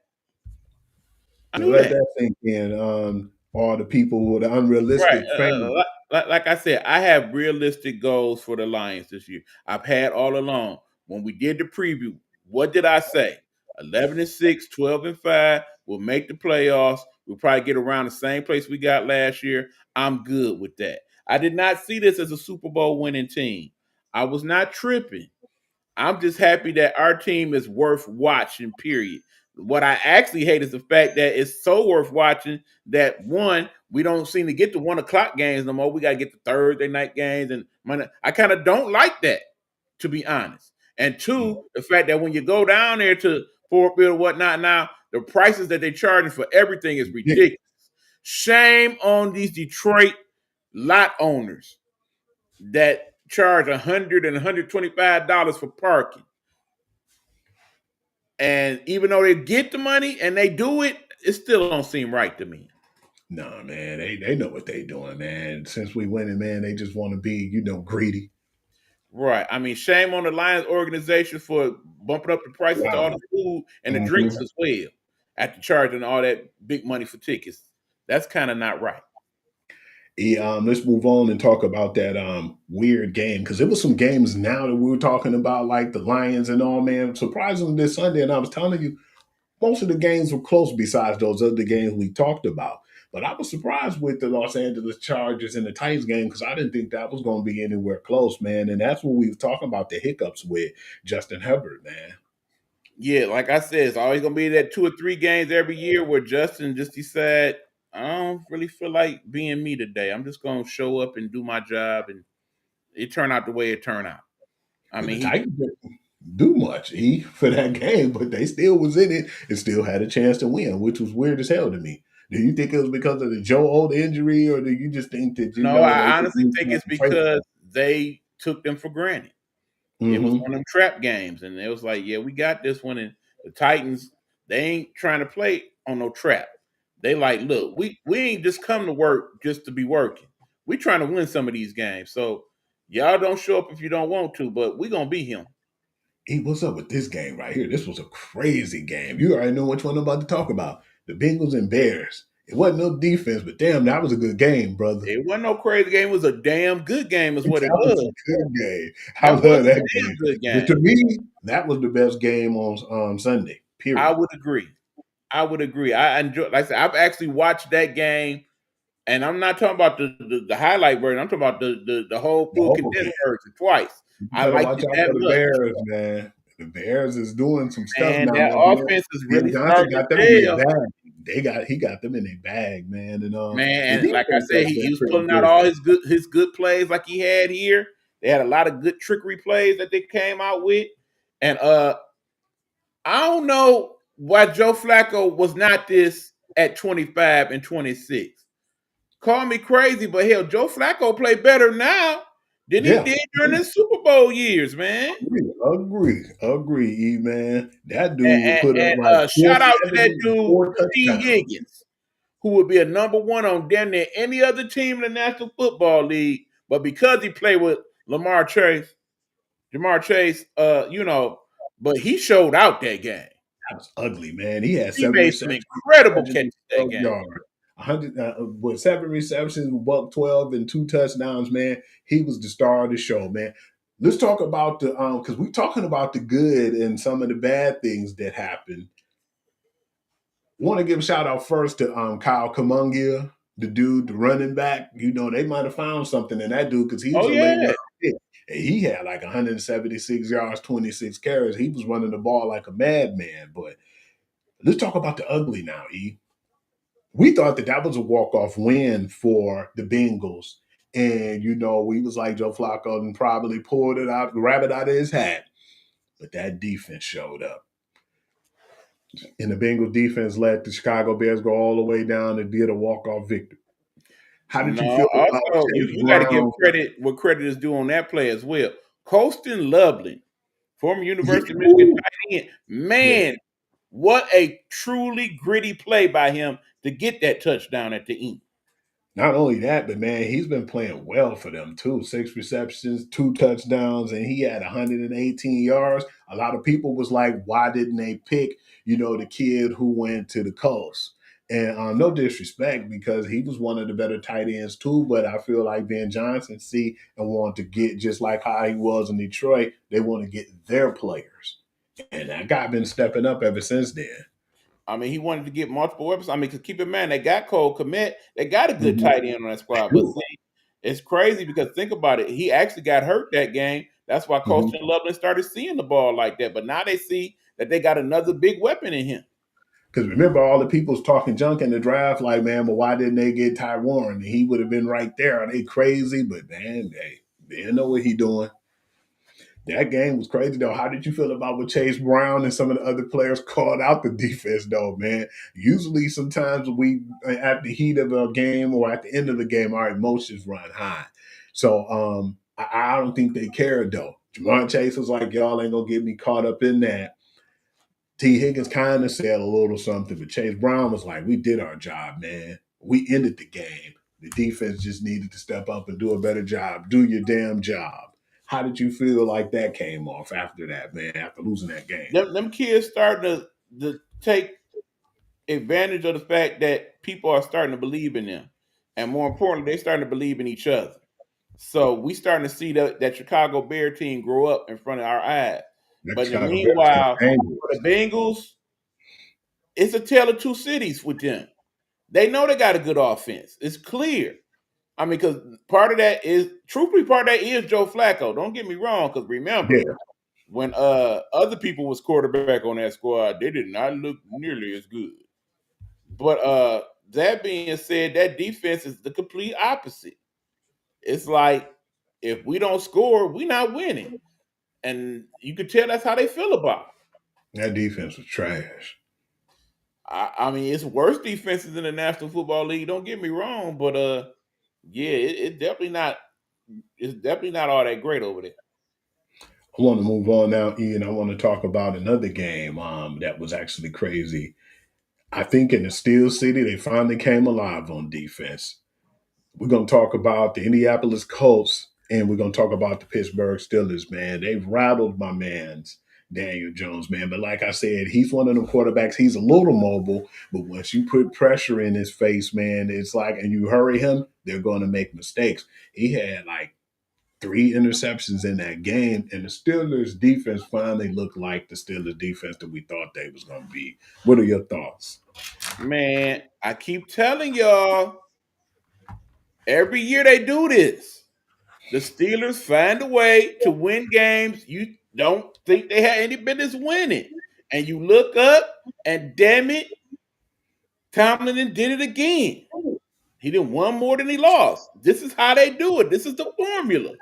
S2: Let that sink in. All the people with the unrealistic fame.
S1: Like I said, I have realistic goals for the Lions this year. I've had all along. When we did the preview, what did I say? 11-6, 12-5. We'll make the playoffs. We'll probably get around the same place we got last year. I'm good with that. I did not see this as a Super Bowl winning team. I was not tripping. I'm just happy that our team is worth watching, period. What I actually hate is the fact that it's so worth watching that, one, we don't seem to get the 1 o'clock games no more. We got to get the Thursday night games. And I kind of don't like that, to be honest. And two, the fact that when you go down there to Ford Field or whatnot now, the prices that they're charging for everything is ridiculous. Shame on these Detroit lot owners that charge $100 and $125 for parking. And even though they get the money and they do it, it still don't seem right to me.
S2: Nah, man, they know what they doing, man. Since we winning, man, they just want to be, greedy.
S1: Right. I mean, shame on the Lions organization for bumping up the prices to all the food and the drinks as well after charging all that big money for tickets. That's kind of not right.
S2: Let's move on and talk about that weird game, because there was some games now that we were talking about, like the Lions and all, man. Surprisingly, this Sunday, and I was telling you, most of the games were close besides those other games we talked about. But I was surprised with the Los Angeles Chargers and the Titans game, because I didn't think that was going to be anywhere close, man. And that's what we were talking about, the hiccups with Justin Herbert, man.
S1: Yeah, like I said, it's always going to be that 2 or 3 games every year where Justin just decide, I don't really feel like being me today. I'm just going to show up and do my job, and it turned out the way it turned out. I mean,
S2: the Titans didn't do much for that game, but they still was in it and still had a chance to win, which was weird as hell to me. Do you think it was because of the Joe Old injury, or do you just think that
S1: I honestly think it's because they took them for granted. Mm-hmm. It was one of them trap games, and it was like, yeah, we got this one. And the Titans, they ain't trying to play on no trap. They like, look, we ain't just come to work just to be working. We trying to win some of these games. So y'all don't show up if you don't want to, but we gonna beat him.
S2: Hey, what's up with this game right here? This was a crazy game. You already know which one I'm about to talk about. The Bengals and Bears. It wasn't no defense, but damn, that was a good game, brother.
S1: It wasn't no crazy game. It was a damn good game is what it was.
S2: A good game. I love that game. Good game. But to me, that was the best game on Sunday, period.
S1: I would agree. I enjoy, like I said, I've actually watched that game, and I'm not talking about the highlight version. I'm talking about the whole full condensed version twice. I like
S2: watch out for the Bears, man. The Bears is doing some stuff
S1: and
S2: now.
S1: That offense is really starting to
S2: he got them in a bag, man. And the
S1: Man, like I
S2: defense
S1: said,
S2: has
S1: he
S2: been
S1: was
S2: pretty
S1: pulling out
S2: good.
S1: all his good plays like he had here. They had a lot of good trickery plays that they came out with. And I don't know why Joe Flacco was not this at 25 and 26. Call me crazy, but hell, Joe Flacco play better now than he
S2: Yeah,
S1: did during his Super Bowl years, man.
S2: agree, E man. That
S1: And,
S2: dude would
S1: and,
S2: put up
S1: and
S2: like
S1: shout out to that dude,
S2: 4
S1: T.
S2: touchdowns.
S1: Higgins, who would be a number one on damn near any other team in the National Football League. But because he played with Jamar Chase, but he showed out that game.
S2: That was ugly, man. He had
S1: He
S2: 7
S1: made some
S2: receptions,
S1: incredible catches that
S2: 112
S1: game.
S2: yards. 100 with 7 receptions, buck 12 and 2 touchdowns, man. He was the star of the show, man. Let's talk about the because we're talking about the good and some of the bad things that happened. Want to give a shout out first to Kyle Kamungia, the dude, the running back. You know, they might have found something in that dude because he was
S1: Oh
S2: a late
S1: yeah,
S2: round pick. And he had like 176 yards, 26 carries. He was running the ball like a madman. But let's talk about the ugly now, E. We thought that was a walk-off win for the Bengals. And, you know, we was like Joe Flacco and probably pulled it out, grab it out of his hat. But that defense showed up. And the Bengals defense let the Chicago Bears go all the way down and get a walk-off victory. How did you
S1: no.
S2: feel about
S1: Also,
S2: Chase
S1: you got to give
S2: Brown?
S1: credit where credit is due on that play as well. Colston Loveland, former University of
S2: Yeah.
S1: Michigan
S2: Ooh.
S1: tight end, man, what a truly gritty play by him to get that touchdown at the end.
S2: Not only that, but man, he's been playing well for them too. 6 receptions, 2 touchdowns, and he had 118 yards. A lot of people was like, why didn't they pick, you know, the kid who went to the Colts? And no disrespect, because he was one of the better tight ends too. But I feel like Ben Johnson see and want to get just like how he was in Detroit. They want to get their players, and that guy been stepping up ever since then.
S1: I mean, he wanted to get multiple weapons. I mean, 'cause keep in mind, they got Cole Kmet. They got a good
S2: Mhm.
S1: tight end on that squad. But see, it's crazy because think about it. He actually got hurt that game. That's why
S2: Mhm.
S1: Colston Loveland started seeing the ball like that. But now they see that they got another big weapon in him.
S2: Because remember, all the people's talking junk in the draft, like, man, but why didn't they get Ty Warren? He would have been right there. Are they crazy? But man, they know what he doing. That game was crazy though. How did you feel about what Chase Brown and some of the other players called out the defense though, man? Usually, sometimes we at the heat of a game or at the end of the game, our emotions run high. So I don't think they cared though. Jamar Chase was like, y'all ain't gonna get me caught up in that. T. Higgins kind of said a little something, but Chase Brown was like, we did our job, man. We ended the game. The defense just needed to step up and do a better job. Do your damn job. How did you feel like that came off after that, man, after losing that game?
S1: Them kids starting to take advantage of the fact that people are starting to believe in them. And more importantly, they're starting to believe in each other. So we starting to see that Chicago Bear team grow up in front of our eyes.
S2: That
S1: But in the
S2: Chicago Bears
S1: meanwhile,
S2: are dangerous.
S1: for the Bengals, it's a tale of two cities with them. They know they got a good offense. It's clear. I mean, because part of that is Joe Flacco. Don't get me wrong, because remember,
S2: Yeah,
S1: when other people was quarterback on that squad, they did not look nearly as good. But that being said, that defense is the complete opposite. It's like if we don't score, we're not winning. And you could tell that's how they feel about it.
S2: that defense was trash.
S1: I mean, it's worse defenses in the National Football League. Don't get me wrong, but yeah, it's definitely not. It's definitely not all that great over there.
S2: I want to move on now, Ian. I want to talk about another game that was actually crazy. I think in the Steel City, they finally came alive on defense. We're going to talk about the Indianapolis Colts and we're going to talk about the Pittsburgh Steelers, man. They've rattled my man's Daniel Jones, man. But like I said, he's one of them quarterbacks. He's a little mobile, but once you put pressure in his face, man, it's like, and you hurry him, they're going to make mistakes. He had like 3 interceptions in that game, and the Steelers defense finally looked like the Steelers defense that we thought they was going to be. What are your thoughts?
S1: Man, I keep telling y'all, every year they do this. The Steelers find a way to win games you don't think they had any business winning. And you look up, and damn it, Tomlin did it again. He didn't won more than he lost. This is how they do it. This is the formula.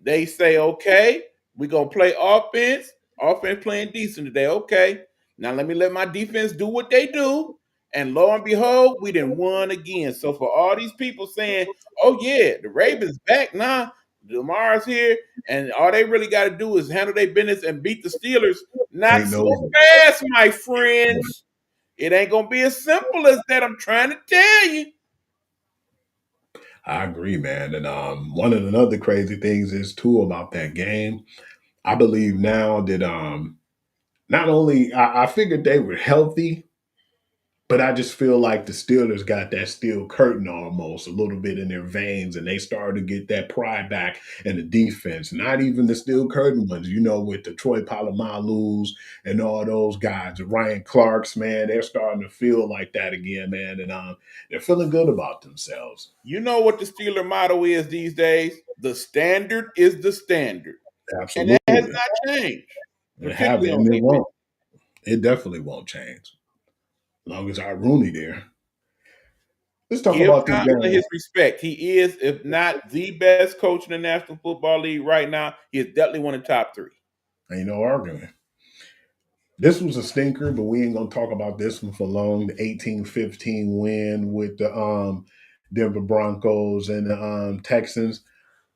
S1: They say, okay, we're going to play offense. Offense playing decent today. Okay. Now let my defense do what they do. And lo and behold, we didn't won again. So for all these people saying, oh yeah, the Ravens back now, Lamar's here, and all they really got to do is handle their business and beat the Steelers. Not
S2: Ain't
S1: so
S2: no-
S1: fast, my friends. It ain't gonna be as simple as that. I'm trying to tell you.
S2: I agree, man. And one of the other crazy things is too about that game. I believe now that not only I figured they were healthy, but I just feel like the Steelers got that steel curtain almost a little bit in their veins, and they started to get that pride back in the defense. Not even the steel curtain ones, with the Troy Polamalu's and all those guys, the Ryan Clarks, man, they're starting to feel like that again, man, and they're feeling good about themselves.
S1: You know what the Steeler motto is these days? The standard is the standard. And
S2: Absolutely,
S1: that has not changed.
S2: it have,
S1: Particularly on
S2: and it
S1: defense.
S2: won't. It definitely won't change. As long as our Rooney there. Let's talk
S1: Give
S2: about this
S1: Tomlin
S2: game.
S1: his respect. He is, if not the best coach in the National Football League right now, he is definitely one of the top three.
S2: Ain't no argument. This was a stinker, but we ain't gonna talk about this one for long. The 18-15 win with the Denver Broncos and the Texans.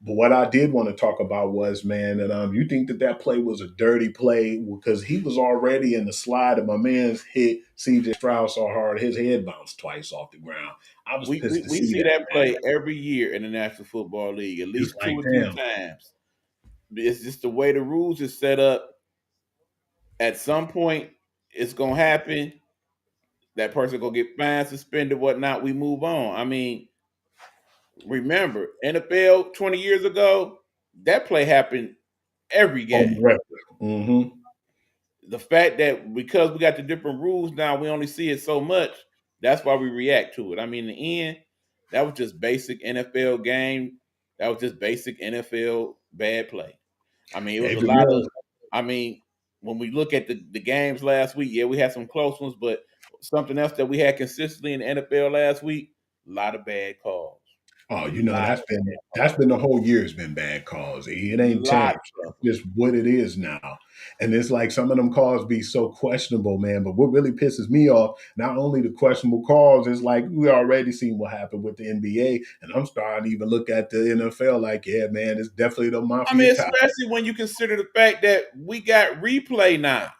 S2: But what I did want to talk about was, man, and you think that play was a dirty play because he was already in the slide, and my man's hit C.J. Stroud so hard his head bounced twice off the ground. I was
S1: We
S2: pissed to
S1: see
S2: see
S1: that play
S2: man.
S1: every year in the National Football League, at least
S2: It's
S1: two
S2: like,
S1: or three
S2: damn.
S1: times. It's just the way the rules is set up. At some point, it's gonna happen. That person gonna get fined, suspended, whatnot. We move on. I mean, remember NFL 20 years ago, that play happened every
S2: On
S1: game.
S2: the record. Mm-hmm.
S1: The fact that because we got the different rules now, we only see it so much. That's why we react to it. I mean, in the end, that was just basic NFL game. That was just basic NFL bad play. I mean, it was a lot of. I mean, when we look at the games last week, yeah, we had some close ones, but something else that we had consistently in the NFL last week, a lot of bad calls.
S2: Oh, that's been the whole year has been bad calls. It ain't changed. It's just what it is now. And it's like some of them calls be so questionable, man. But what really pisses me off, not only the questionable calls, is like we already seen what happened with the NBA, and I'm starting to even look at the NFL like, yeah, man, it's definitely the mafia.
S1: I mean, especially when you consider the fact that we got replay now.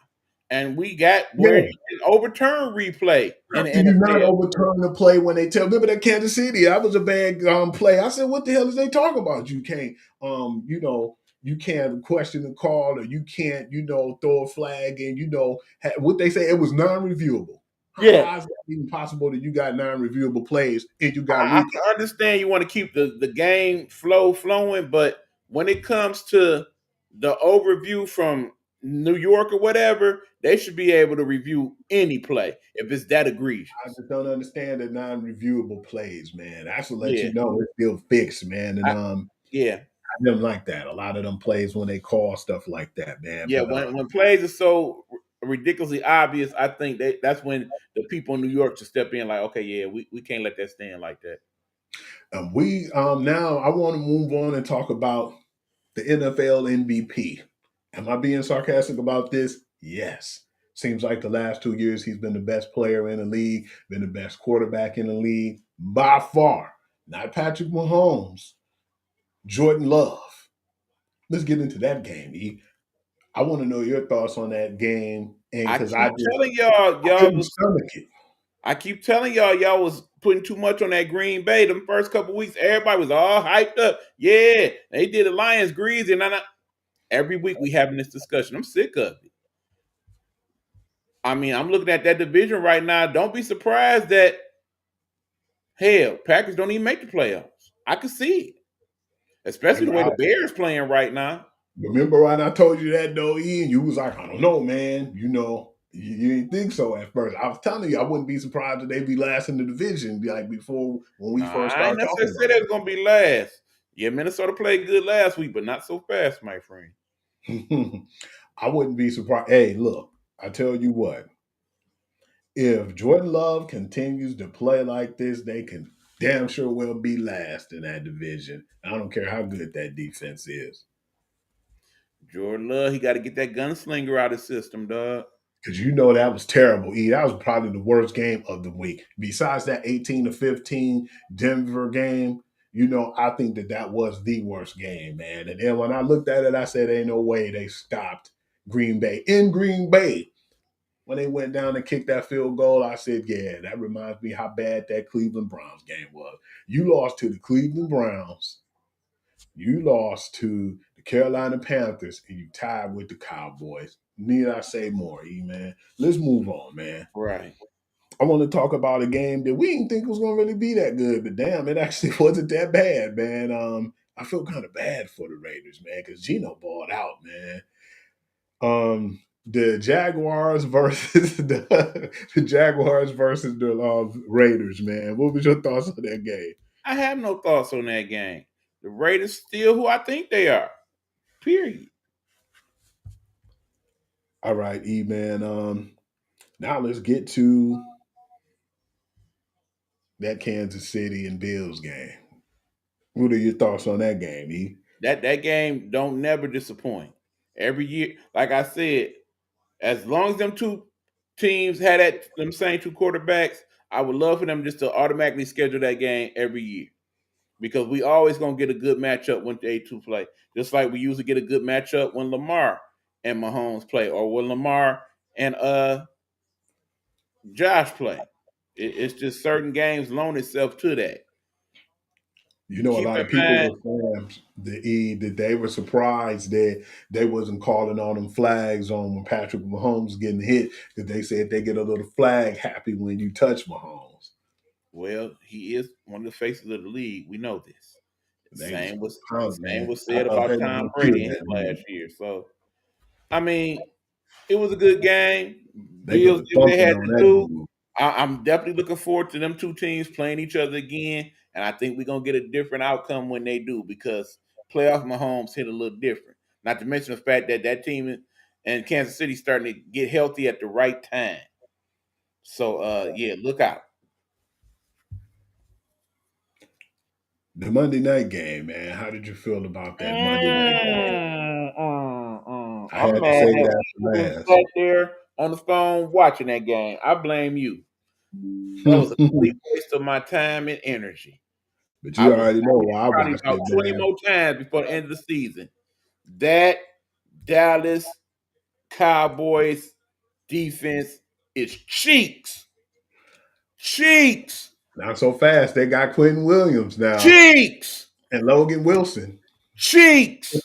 S1: And we got where you can overturn replay in the
S2: You do not
S1: NFL.
S2: overturn the play when they tell. Remember that Kansas City? That was a bad play. I said, "What the hell is they talking about? You can't, you can't question the call, or you can't, throw a flag, and what they say. It was non-reviewable.
S1: Yeah.
S2: How is it even possible that you got non-reviewable plays and you got
S1: I
S2: replay?
S1: understand you want to keep the game flowing, but when it comes to the overview from New York or whatever, they should be able to review any play if it's that egregious.
S2: I just don't understand the non-reviewable plays, man. That's to let
S1: Yeah.
S2: you know it's still fixed, man. And
S1: Yeah.
S2: I didn't like that. A lot of them plays when they call stuff like that, man.
S1: Yeah,
S2: But,
S1: when plays are so ridiculously obvious, I think that's when the people in New York should step in like, okay, yeah, we can't let that stand like that.
S2: we now I want to move on and talk about the NFL MVP. Am I being sarcastic about this? Yes. Seems like the last 2 years he's been the best player in the league, been the best quarterback in the league by far. Not Patrick Mahomes, Jordan Love. Let's get into that game, E. I want to know your thoughts on that game, and because I couldn't stomach it.
S1: I keep telling y'all was putting too much on that Green Bay. The first couple weeks, everybody was all hyped up. Yeah, they did the Lions greasy, and every week we having this discussion. I'm sick of it. I mean, I'm looking at that division right now. Don't be surprised that hell, Packers don't even make the playoffs. I can see it, especially the way the Bears playing right now.
S2: Remember when I told you that though, Ian? You was like, I don't know, man. You didn't think so at first. I was telling you, I wouldn't be surprised if they be last in the division, like before when we first started talking.
S1: I said they was gonna be last. Yeah, Minnesota played good last week, but not so fast, my friend.
S2: I wouldn't be surprised. Hey, look, I tell you what. if Jordan Love continues to play like this, they can damn sure will be last in that division. I don't care how good that defense is.
S1: Jordan Love, he got to get that gunslinger out of the system, dog.
S2: Because you know that was terrible, E. That was probably the worst game of the week. Besides that 18-15 Denver game, you know, I think that was the worst game, man. And then when I looked at it, I said, ain't no way they stopped Green Bay. In Green Bay, when they went down and kicked that field goal, I said, yeah, that reminds me how bad that Cleveland Browns game was. You lost to the Cleveland Browns. You lost to the Carolina Panthers, and you tied with the Cowboys. Need I say more, E, man? Let's move on, man.
S1: Right.
S2: I want to talk about a game that we didn't think was going to really be that good, but damn, it actually wasn't that bad, man. I feel kind of bad for the Raiders, man, because Geno balled out, man. The Jaguars versus the Jaguars versus the Raiders, man. What was your thoughts on that game?
S1: I have no thoughts on that game. The Raiders still who I think they are. Period.
S2: All right, E, man. Now let's get to that Kansas City and Bills game. What are your thoughts on that game, E?
S1: That game don't never disappoint. Every year, like I said, as long as them two teams had them same two quarterbacks, I would love for them just to automatically schedule that game every year. Because we always gonna get a good matchup when they two play. Just like we usually get a good matchup when Lamar and Mahomes play, or when Lamar and Josh play. It's just certain games loan itself to that.
S2: You know, a lot of people were saying that they were surprised that they wasn't calling on them flags on when Patrick Mahomes getting hit, because they said they get a little flag happy when you touch Mahomes.
S1: Well, he is one of the faces of the league. We know this. The same was said
S2: about
S1: about Tom Brady last year. So, I mean, it was a good game. Bills did what they had to do. I'm definitely looking forward to them two teams playing each other again. And I think we're going to get a different outcome when they do, because playoff Mahomes hit a little different. Not to mention the fact that team in Kansas City starting to get healthy at the right time. So, yeah, look out.
S2: The Monday night game, man. How did you feel about that Monday night game? I had to say that last.
S1: Sat there on the phone watching that game. I blame you. That was a complete waste of my time and energy.
S2: But you already know why I watched
S1: about 20 more times before the end of the season. That Dallas Cowboys defense is cheeks. Cheeks.
S2: Not so fast. They got Quentin Williams now.
S1: Cheeks.
S2: And Logan Wilson.
S1: Cheeks.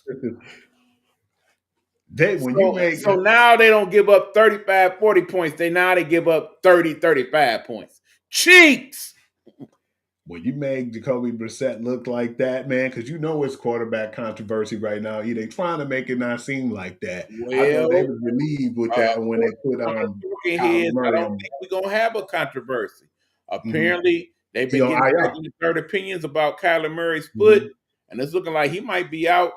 S1: So now they don't give up 35, 40 points. They give up 30, 35 points. Cheeks.
S2: Well, you made Jacoby Brissett look like that, man, because you know it's quarterback controversy right now. They trying to make it not seem like that.
S1: Well,
S2: I know they were relieved with that when they put on
S1: I don't think we're going to have a controversy. Apparently, they've been getting third opinions about Kyler Murray's foot, and it's looking like he might be out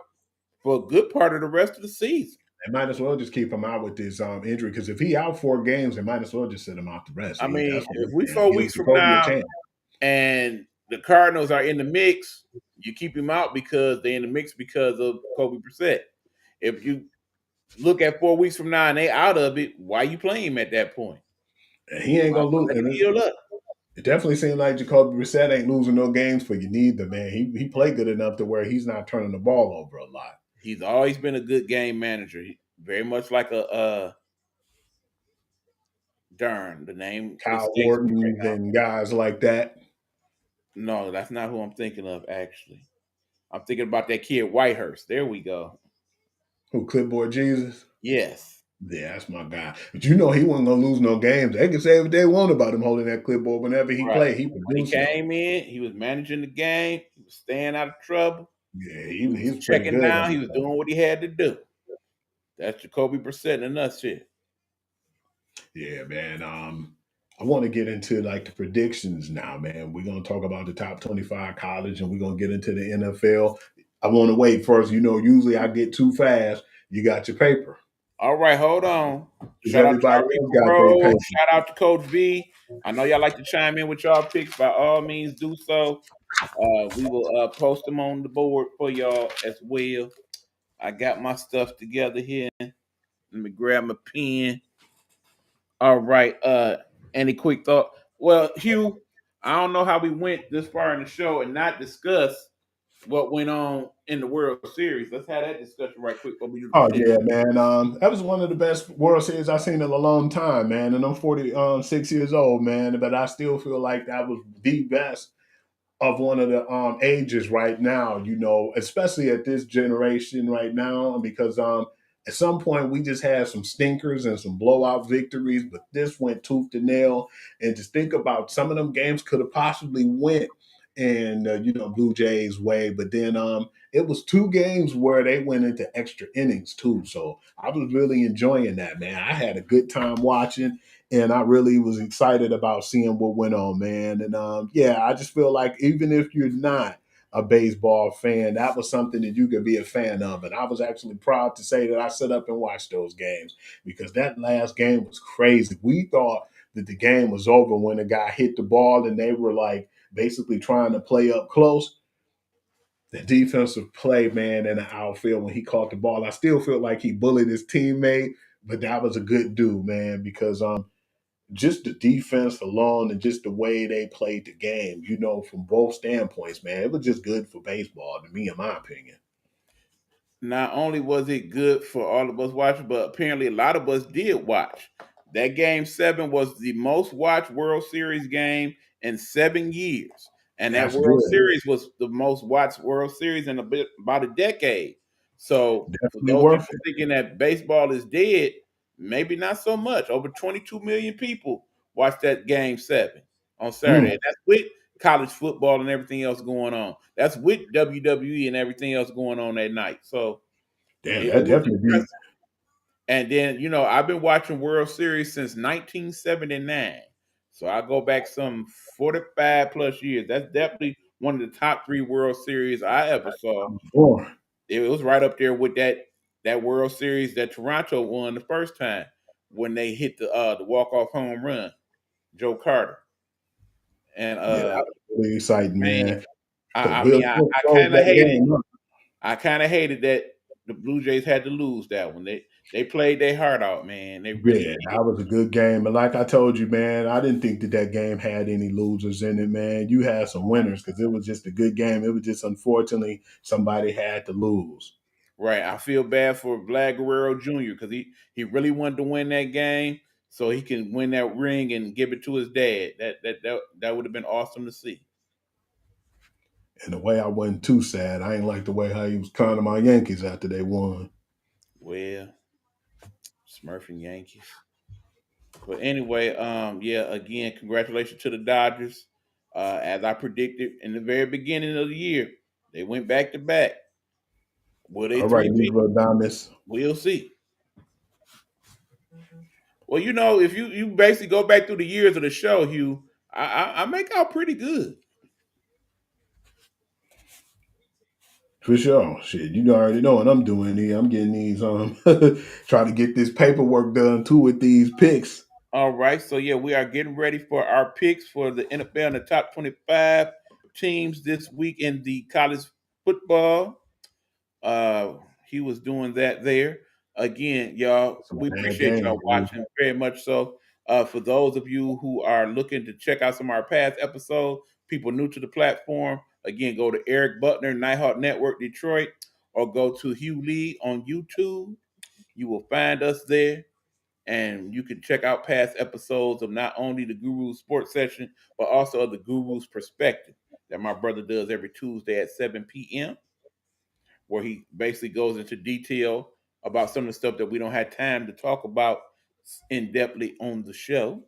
S1: for a good part of the rest of the season.
S2: They might as well just keep him out with this injury, because if he out 4 games, they might as well just sit him out the rest.
S1: I mean, if we 4 weeks from now and the Cardinals are in the mix, you keep him out because they're in the mix because of Jacoby Brissett. If you look at 4 weeks from now and they out of it, why you play him at that point?
S2: And he ain't gonna lose. It definitely seems like Jacoby Brissett ain't losing no games for you neither, man. He played good enough to where he's not turning the ball over a lot.
S1: He's always been a good game manager. Very much like the name
S2: Kyle Orton and guys like that.
S1: No, that's not who I'm thinking of, actually. I'm thinking about that kid Whitehurst. There we go.
S2: Who, Clipboard Jesus?
S1: Yes.
S2: Yeah, that's my guy. But you know he wasn't going to lose no games. They can say what they want about him holding that clipboard. Whenever he played, he produced.
S1: When he came in, he was managing the game. He was staying out of trouble.
S2: Yeah, he was
S1: checking down. He was doing what he had to do. That's Jacoby Brissett in a nutshell.
S2: Yeah, man. I want to get into like the predictions now, man. We're going to talk about the top 25 college, and we're going to get into the NFL. I want to wait first. You know, usually I get too fast. You got your paper.
S1: All right, hold on.
S2: Because
S1: Shout out to
S2: everybody
S1: our
S2: else
S1: people
S2: got their
S1: Rose.
S2: paper.
S1: Shout out to Coach V. I know y'all like to chime in with y'all picks. By all means, do so. We will post them on the board for y'all as well. I got my stuff together here. Let me grab my pen. All right. Any quick thought? Well, Hugh, I don't know how we went this far in the show and not discuss what went on in the World Series. Let's have that discussion right quick before we do
S2: Oh
S1: the pick.
S2: yeah, man. That was one of the best World Series I've seen in a long time, man. And I'm 46 years old, man. But I still feel like that was the best of one of the ages right now, especially at this generation right now, because at some point we just had some stinkers and some blowout victories, but this went tooth to nail. And just think about some of them games could have possibly went in Blue Jays way, but then it was two games where they went into extra innings too. So I was really enjoying that, man. I had a good time watching, and I really was excited about seeing what went on, man. And yeah, I just feel like even if you're not a baseball fan, that was something that you could be a fan of. And I was actually proud to say that I set up and watched those games because that last game was crazy. We thought that the game was over when the guy hit the ball and they were like basically trying to play up close. The defensive play, man, in the outfield when he caught the ball, I still feel like he bullied his teammate, but that was a good dude, man, because just the defense alone and just the way they played the game, from both standpoints, man, it was just good for baseball to me, in my opinion.
S1: Not only was it good for all of us watching, but apparently a lot of us did watch. That game 7 was the most watched World Series game in 7 years. And that
S2: That's
S1: World
S2: good.
S1: Series was the most watched World Series in about a decade. So for
S2: Definitely
S1: those
S2: worth
S1: people
S2: it.
S1: thinking that baseball is dead, maybe not so much. Over 22 million people watched that game 7 on Saturday.
S2: Mm,
S1: And that's with college football and everything else going on. That's with WWE and everything else going on that night. So
S2: damn,
S1: it
S2: that
S1: was
S2: definitely be.
S1: impressive. And then, I've been watching World Series since 1979. So I go back some 45 plus years. That's definitely one of the top 3 World Series I ever saw.
S2: Boy,
S1: It was right up there with that World Series that Toronto won the first time when they hit the walk-off home run, Joe Carter. And
S2: yeah, that was really exciting,
S1: man,
S2: man. Because
S1: I
S2: Will
S1: mean
S2: Smith
S1: I
S2: closed
S1: kind of
S2: that
S1: hated
S2: game up.
S1: I kind of hated that the Blue Jays had to lose that one. They played their heart out, man. They really
S2: Yeah,
S1: did.
S2: that was a good game. And like I told you, man, I didn't think that game had any losers in it, man. You had some winners because it was just a good game. It was just unfortunately somebody had to lose.
S1: Right. I feel bad for Vlad Guerrero Jr. because he really wanted to win that game so he can win that ring and give it to his dad. That would have been awesome to see.
S2: And the way I wasn't too sad, I ain't like the way how he was clowning my Yankees after they won.
S1: Well, Smurfing Yankees. But anyway, yeah, again, congratulations to the Dodgers. As I predicted in the very beginning of the year, they went back to back. Will they
S2: All right,
S1: three-peat?
S2: Negro Damas.
S1: We'll see. Well, if you basically go back through the years of the show, Hugh, I make out pretty good.
S2: For sure. Shit, you already know what I'm doing here. I'm getting these trying to get this paperwork done too with these picks.
S1: All right, so yeah, we are getting ready for our picks for the NFL and the top 25 teams this week in the college football. Uh, he was doing that there. Again, y'all,
S2: Some
S1: we
S2: bad
S1: appreciate
S2: games,
S1: y'all
S2: dude.
S1: watching very much so. For those of you who are looking to check out some of our past episodes, people new to the platform, again, go to Eric Butler, Nighthawk Network Detroit, or go to Hugh Lee on YouTube. You will find us there, and you can check out past episodes of not only the Guru's Sports Session, but also of the Guru's Perspective that my brother does every Tuesday at 7 p.m., where he basically goes into detail about some of the stuff that we don't have time to talk about in depthly on the show.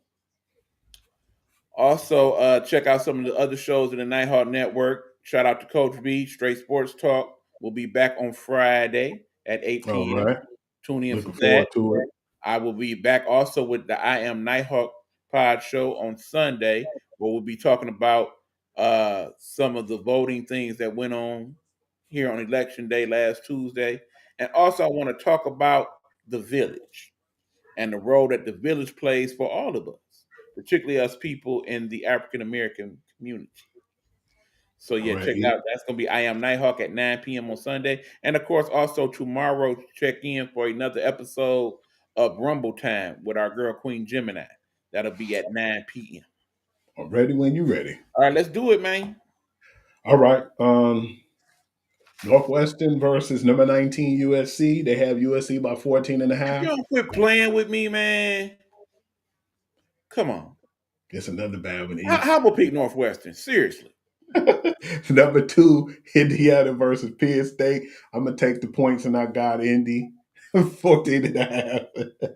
S1: Also, check out some of the other shows in the Nighthawk Network. Shout out to Coach B, Straight Sports Talk. We'll be back on Friday at 8
S2: All
S1: p.m.
S2: right.
S1: Tune in for
S2: Looking
S1: that.
S2: forward to it.
S1: I will be back also with the I Am Nighthawk Pod show on Sunday, where we'll be talking about some of the voting things that went on here on Election Day last Tuesday. And also, I want to talk about the village and the role that the village plays for all of us, particularly us people in the African American community. So
S2: All
S1: yeah,
S2: right,
S1: check it
S2: E.
S1: out. That's gonna be I Am Nighthawk at 9 p.m. on Sunday. And of course, also tomorrow, check in for another episode of Rumble Time with our girl Queen Gemini. That'll be at 9 p.m.
S2: I'm ready when you're ready.
S1: All right, let's do it, man.
S2: All right. Northwestern versus number 19 USC. They have USC by 14 and a
S1: If you
S2: half.
S1: don't quit playing with me, man, come on.
S2: It's another bad one.
S1: How about pick Northwestern? Seriously.
S2: Number 2, Indiana versus Penn State. I'm going to take the points and I got Indy 14 and a half.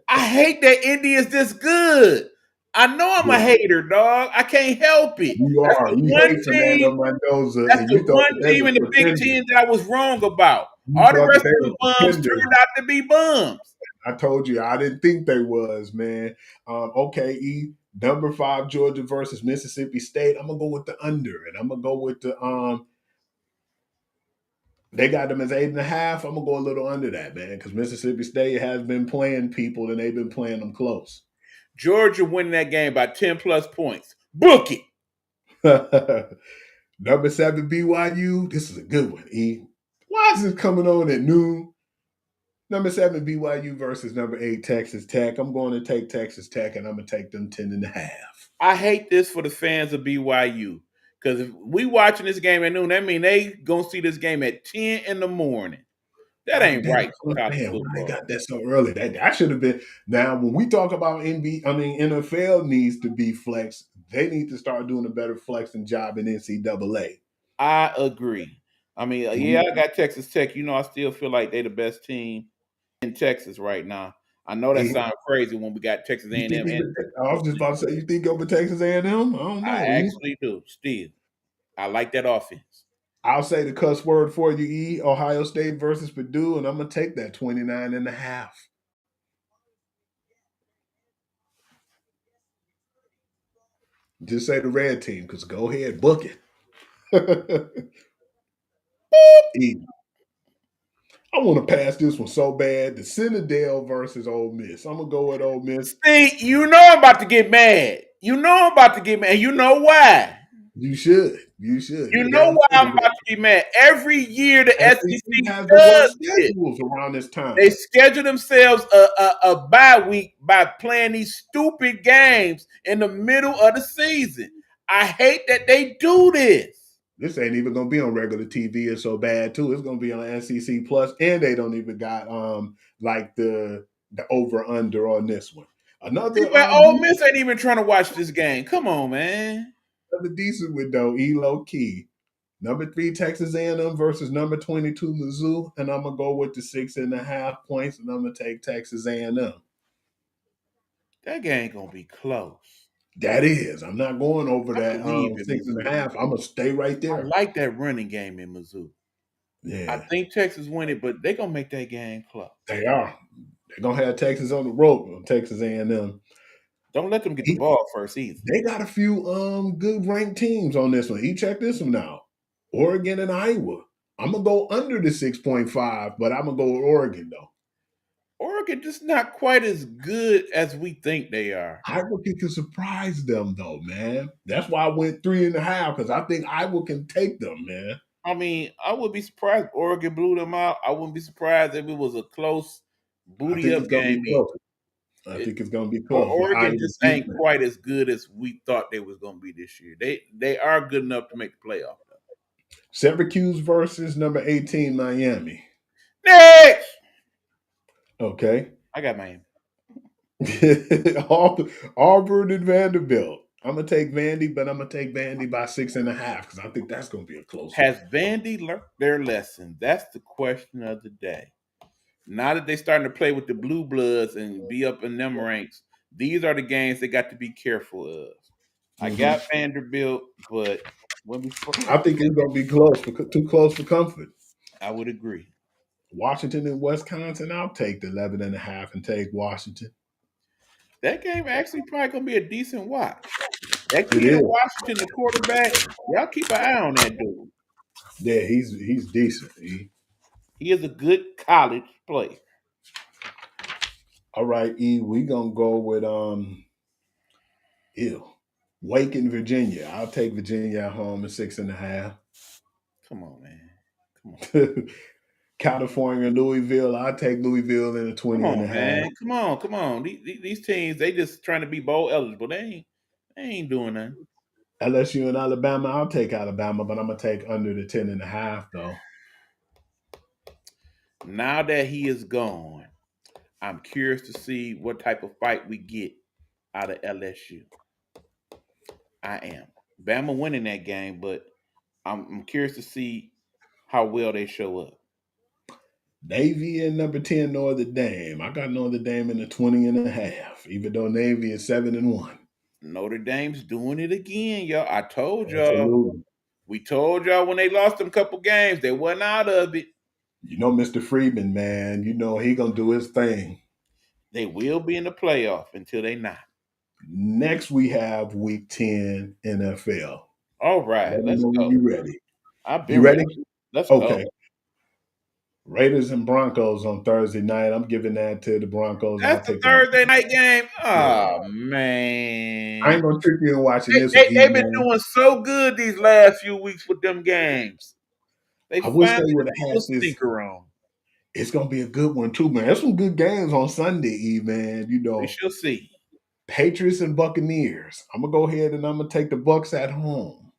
S1: I hate that Indy is this good. I know I'm a
S2: Yeah.
S1: hater, dog. I can't help it.
S2: You
S1: That's
S2: are.
S1: the
S2: You
S1: one
S2: hate Fernando
S1: team.
S2: Mendoza,
S1: That's
S2: and
S1: the
S2: you thought
S1: one
S2: that they
S1: team
S2: were
S1: in the Big
S2: pretenders.
S1: Ten that I was wrong about.
S2: You
S1: All the
S2: thought
S1: rest
S2: that
S1: of
S2: they
S1: the
S2: were
S1: bums
S2: pretenders.
S1: turned out to be bums.
S2: I told you I didn't think they was, man. Okay, E. Number 5 Georgia versus Mississippi State. I'm gonna go with the under, and I'm gonna go with the They got them as 8.5. I'm gonna go a little under that, man, because Mississippi State has been playing people and they've been playing them close.
S1: Georgia winning that game by 10 plus points. Book it.
S2: Number 7 BYU. This is a good one, E. Why is this coming on at noon? Number 7 BYU versus number 8 Texas Tech. I'm going to take Texas Tech, and I'm gonna take them 10.5.
S1: I hate this for the fans of BYU. Because if we watching this game at noon, that means they gonna see this game at 10 in the morning. That ain't right for college
S2: Man, why they
S1: football.
S2: got that so early? That should have been. Now, when we talk about NFL needs to be flexed. They need to start doing a better flexing job in NCAA.
S1: I agree. I mean, yeah, I got Texas Tech. You know, I still feel like they're the best team in Texas right now. I know that sounds crazy when we got Texas A&M.
S2: I was just about to say, you think over Texas A&M? I don't know.
S1: I actually do. Still, I like that offense.
S2: I'll say the cuss word for you, E. Ohio State versus Purdue, and I'm gonna take that 29.5. Just say the red team, because go ahead, book it. E. I want to pass this one so bad. The Citadel versus Ole Miss. I'm gonna go with Ole Miss.
S1: See, you know I'm about to get mad. You know I'm about to get mad. You know why?
S2: You should. You should.
S1: You know why I'm about to be mad. Every year the SEC
S2: has
S1: does
S2: the
S1: it.
S2: schedules around this time.
S1: They schedule themselves a bye week by playing these stupid games in the middle of the season. I hate that they do this.
S2: This ain't even gonna be on regular TV. It's so bad too. It's gonna be on SEC Plus, and they don't even got like the over under on this one. Another
S1: Ole Miss ain't even trying to watch this game. Come on, man.
S2: Another decent one though. Low key. Number 3 Texas A&M versus number 22 Mizzou, and I'm gonna go with the 6.5 points, and I'm gonna take Texas A&M.
S1: That game gonna be close.
S2: That is. I'm not going over that 6.5. I'm gonna stay right there.
S1: I like that running game in Mizzou.
S2: Yeah,
S1: I think Texas win it, but they're gonna make that game close.
S2: They are. They're gonna have Texas on the rope on Texas A&M.
S1: Don't let them get the ball first either.
S2: They got a few good ranked teams on this one. Check this one out. Oregon and Iowa. I'm gonna go under the 6.5, but I'm gonna go with Oregon though.
S1: Oregon just not quite as good as we think they are.
S2: Iowa can surprise them though, man. That's why I went 3.5, because I think Iowa can take them, man.
S1: I mean, I would be surprised if Oregon blew them out. I wouldn't be surprised if it was a close booty up game.
S2: I think it's gonna be close.
S1: Oregon just ain't quite as good as we thought they was gonna be this year. They are good enough to make the playoff.
S2: Syracuse versus number 18 Miami.
S1: Next.
S2: Okay.
S1: I got Miami.
S2: Auburn and Vanderbilt. I'm gonna take Vandy, but I'm gonna take Vandy by 6.5 because I think that's gonna be a close one.
S1: Has Vandy learned their lesson? That's the question of the day. Now that they're starting to play with the blue bloods and be up in them ranks, these are the games they got to be careful of. I got Vanderbilt, but
S2: I think it's gonna be close, too close for comfort.
S1: I would agree.
S2: Washington and Wisconsin, I'll take the 11.5 and take Washington.
S1: That game actually probably gonna be a decent watch. That kid in Washington, the quarterback, y'all keep an eye on that dude.
S2: Yeah, he's decent.
S1: He is a good college player.
S2: All right, E, we gonna go with Wake in Virginia. I'll take Virginia at home at 6.5.
S1: Come on, man. Come on.
S2: California, Louisville. I'll take Louisville in a 20
S1: Come
S2: and a
S1: on,
S2: half.
S1: man. Come on, come on. These teams, they just trying to be bowl eligible. They ain't doing nothing.
S2: LSU and Alabama. I'll take Alabama, but I'm gonna take under the 10.5 though.
S1: Now that he is gone, I'm curious to see what type of fight we get out of LSU. I am. Bama winning that game, but I'm curious to see how well they show up.
S2: Navy and number 10 Notre Dame. I got Notre Dame in the 20.5, even though Navy is 7-1.
S1: Notre Dame's doing it again, y'all. I told y'all.
S2: Absolutely.
S1: We told y'all when they lost them couple games, they wasn't out of it.
S2: You know, Mr. Freeman, man, you know he gonna do his thing.
S1: They will be in the playoff until they not.
S2: Next, we have Week 10 NFL.
S1: All right,
S2: Let me
S1: let's
S2: know when
S1: go.
S2: you ready.
S1: I've
S2: You
S1: been
S2: ready?
S1: Let's
S2: Okay.
S1: go.
S2: Raiders and Broncos on Thursday night. I'm giving that to the Broncos. I'll
S1: That's the
S2: take that.
S1: Thursday night game.
S2: Yeah.
S1: Oh man.
S2: I ain't gonna trick you in watching this one,
S1: They've been
S2: man.
S1: doing so good these last few weeks with them games. They
S2: I wish they
S1: finally
S2: would have
S1: put
S2: had
S1: a
S2: this.
S1: stinker on.
S2: It's gonna be a good one too, man. There's some good games on Sunday, E, man. You
S1: We
S2: know,
S1: shall see.
S2: Patriots and Buccaneers. I'm gonna go ahead and I'm gonna take the Bucks at home.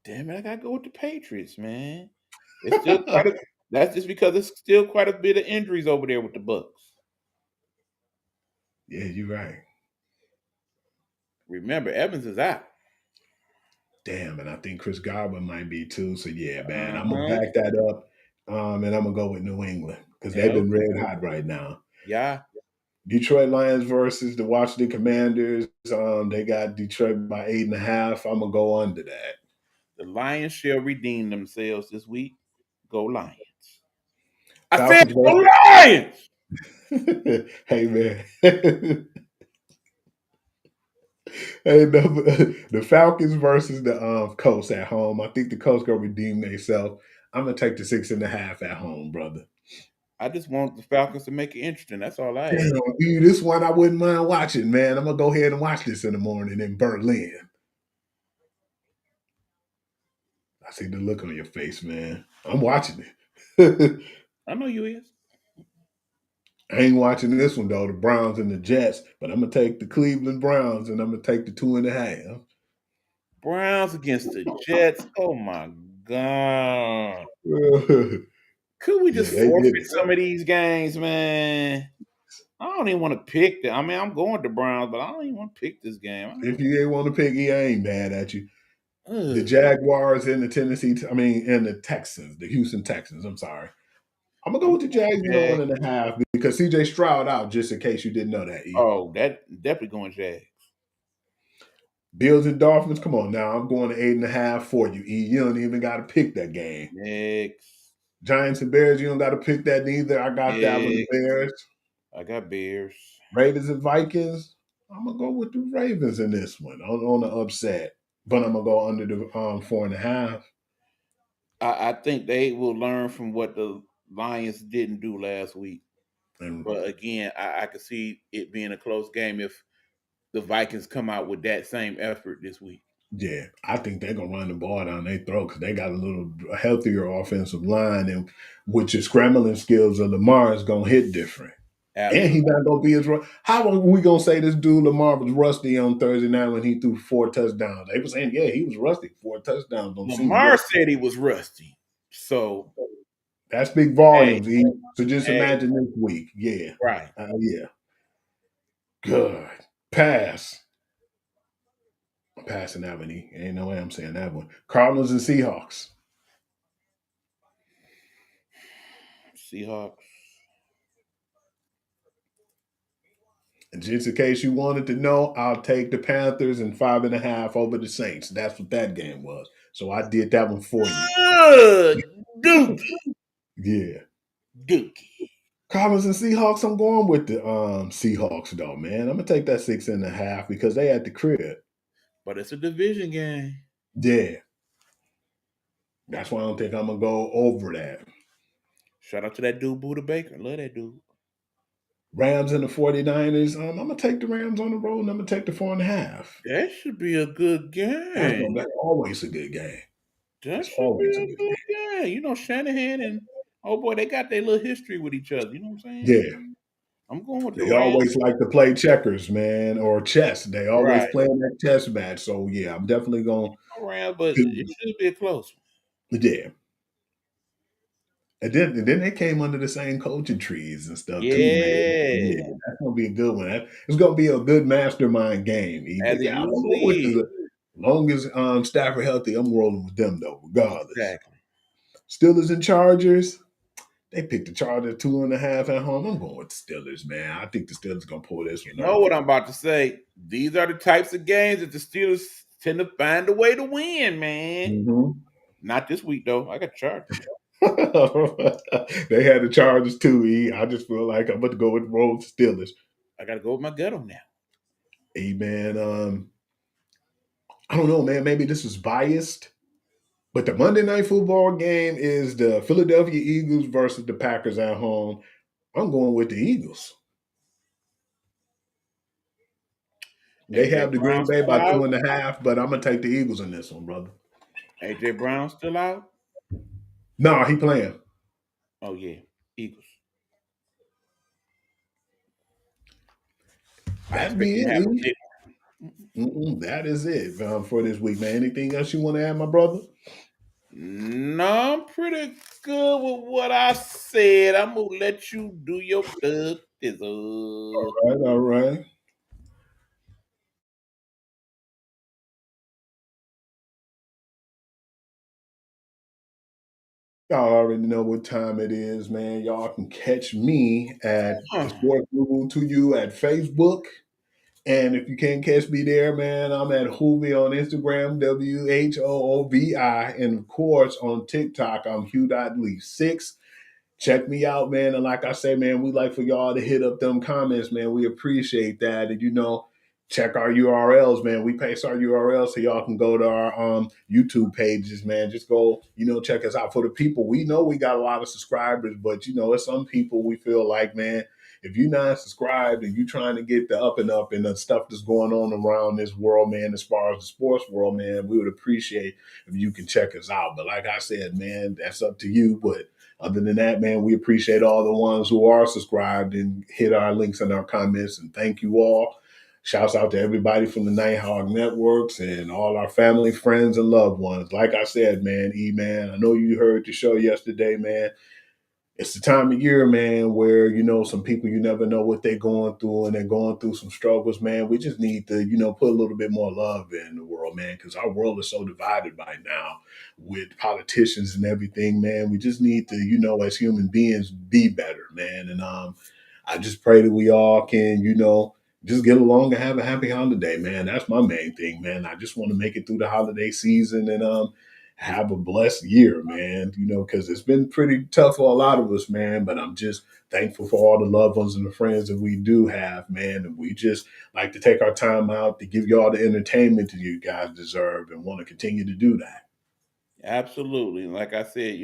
S1: Damn it, I gotta go with the Patriots, man. It's still that's just because it's still quite a bit of injuries over there with the Bucks.
S2: Yeah, you're right.
S1: Remember, Evans is out.
S2: Damn, and I think Chris Godwin might be too. So yeah, man, I'm gonna
S1: Uh-huh.
S2: back that up. And I'm gonna go with New England because they've
S1: Yep.
S2: been red hot right now.
S1: Yeah.
S2: Detroit Lions versus the Washington Commanders. They got Detroit by 8.5. I'm gonna go under that.
S1: The Lions shall redeem themselves this week. Go Lions. I said
S2: Falcons
S1: go Lions!
S2: versus hey man. Hey, the Falcons versus the Colts at home. I think the Colts gonna redeem themselves. I'm gonna take the 6.5 at home, brother.
S1: I just want the Falcons to make it interesting. That's all I ask.
S2: Damn, dude, this one I wouldn't mind watching, man. I'm gonna go ahead and watch this in the morning in Berlin. I see the look on your face, man. I'm watching it.
S1: I know you is.
S2: I ain't watching this one though, the Browns and the Jets, but I'm gonna take the Cleveland Browns and I'm gonna take the 2.5.
S1: Browns against the Jets. Oh my God.
S2: Yeah,
S1: Could we just
S2: they did
S1: forfeit
S2: it.
S1: some of these games, man? I don't even want to pick them. I mean, I'm going to Browns, but I don't even want to pick this game.
S2: If you ain't want to pick, I ain't mad at you. The
S1: Ugh.
S2: Jaguars and the Texans, the Houston Texans. I'm sorry. I'm gonna go with the Jags in the 1.5 because CJ Stroud out, just in case you didn't know that. E.
S1: Oh, that definitely going Jags.
S2: Bills and Dolphins, come on now. I'm going to 8.5 for you, E. You don't even got to pick that game.
S1: Next.
S2: Giants and Bears, you don't got to pick that neither. I got that one, the Bears.
S1: I got Bears.
S2: Ravens and Vikings, I'm gonna go with the Ravens in this one on the upset, but I'm gonna go under the 4.5.
S1: I think they will learn from what the Lions didn't do last week.
S2: And
S1: But again, I could see it being a close game if the Vikings come out with that same effort this week.
S2: yeah, I think they're gonna run the ball down their throat because they got a little healthier offensive line, and with your scrambling skills of Lamar is gonna hit different. And
S1: Absolutely.
S2: he's not gonna be as how are we gonna say this dude Lamar was rusty on Thursday night when he threw 4 touchdowns? They were saying, yeah, he was rusty. 4 touchdowns don't seem
S1: Lamar
S2: rusty.
S1: said he was rusty. So
S2: That speaks volumes. E. So just
S1: hey,
S2: imagine this week. Yeah.
S1: right.
S2: Yeah. Good. Pass. I'm passing that one. E. Ain't no way I'm saying that one. Cardinals and Seahawks.
S1: Seahawks.
S2: And just in case you wanted to know, I'll take the Panthers and 5.5 over the Saints. That's what that game was. So I did that one for you.
S1: Dookie.
S2: Yeah.
S1: Dookie.
S2: Cardinals and Seahawks, I'm going with the Seahawks, though, man. I'm going to take that 6.5 because they at the crib.
S1: But it's a division game.
S2: Yeah. That's why I don't think I'm going to go over that.
S1: Shout out to that dude, Buda Baker. Love that dude.
S2: Rams and the 49ers. I'm gonna take the Rams on the road and I'm gonna take the 4.5.
S1: That should be a good game.
S2: That's always a good game.
S1: That
S2: It's
S1: should be
S2: always a
S1: a
S2: good
S1: good
S2: game.
S1: game. You know, Shanahan and oh boy, they got their little history with each other. You know what I'm saying?
S2: Yeah.
S1: I'm going with the
S2: They
S1: Rams.
S2: always like to play checkers, man, or chess. They always
S1: Right.
S2: play in that chess match. So yeah, I'm definitely going
S1: Rams, but
S2: to
S1: it should be a close one.
S2: yeah. And then they came under the same coaching trees and stuff too, man. Yeah,
S1: Yeah,
S2: that's gonna be a good one. It's gonna be a good mastermind game.
S1: as
S2: Either
S1: it
S2: yeah, I don't
S1: usually
S2: know which is
S1: is.
S2: as long as Stafford healthy, I'm rolling with them though, regardless.
S1: Exactly.
S2: Steelers and Chargers. They picked the Chargers 2.5 at home. I'm going with the Steelers, man. I think the Steelers gonna pull this one
S1: You know
S2: off.
S1: what I'm about to say? These are the types of games that the Steelers tend to find a way to win, man.
S2: Mhm.
S1: Not this week though. I got Chargers.
S2: They had the Chargers too. I just feel like I'm about to go with the road Steelers.
S1: I got to go with my gut on that.
S2: Hey man, I don't know, man. Maybe this is biased, but the Monday Night Football game is the Philadelphia Eagles versus the Packers at home. I'm going with the Eagles. They
S1: AJ
S2: have the
S1: Brown
S2: Green Bay
S1: still
S2: by
S1: out.
S2: 2.5, but I'm gonna take the Eagles in this one, brother.
S1: AJ Brown still out.
S2: No, he playing.
S1: Oh yeah, Eagles. I
S2: That
S1: expect
S2: be
S1: you to
S2: it,
S1: have a
S2: Lee.
S1: big.
S2: That is it for this week, man. Anything else you want to add, my brother?
S1: No, I'm pretty good with what I said. I'm gonna let you do your thug thizzle.
S2: All right. Y'all already know what time it is, man. Y'all can catch me at the Sports Guru to you at Facebook. And if you can't catch me there, man, I'm at Hoovy on Instagram, WHOOVI. And of course, on TikTok, I'm Hugh.Lee6. Check me out, man. And like I say, man, we like for y'all to hit up them comments, man. We appreciate that. And check our URLs, man. We paste our URLs so y'all can go to our YouTube pages, man. Just go, check us out. For the people, we know we got a lot of subscribers, but it's some people we feel like, man, if you're not subscribed and you're trying to get the up and the stuff that's going on around this world, man, as far as the sports world, man, we would appreciate if you can check us out. But like I said, man, that's up to you. But other than that, man, we appreciate all the ones who are subscribed and hit our links in our comments. And thank you all. Shouts out to everybody from the Nighthawk Networks and all our family, friends, and loved ones. Like I said, man, man, I know you heard the show yesterday, man. It's the time of year, man, where, some people, you never know what they're going through and they're going through some struggles, man. We just need to, put a little bit more love in the world, man, because our world is so divided by now with politicians and everything, man. We just need to, as human beings, be better, man. And I just pray that we all can, just get along and have a happy holiday, man. That's my main thing, man. I just want to make it through the holiday season and have a blessed year, man. Because it's been pretty tough for a lot of us, man. But I'm just thankful for all the loved ones and the friends that we do have, man. And we just like to take our time out to give y'all the entertainment that you guys deserve and want to continue to do that.
S1: Absolutely. And like I said,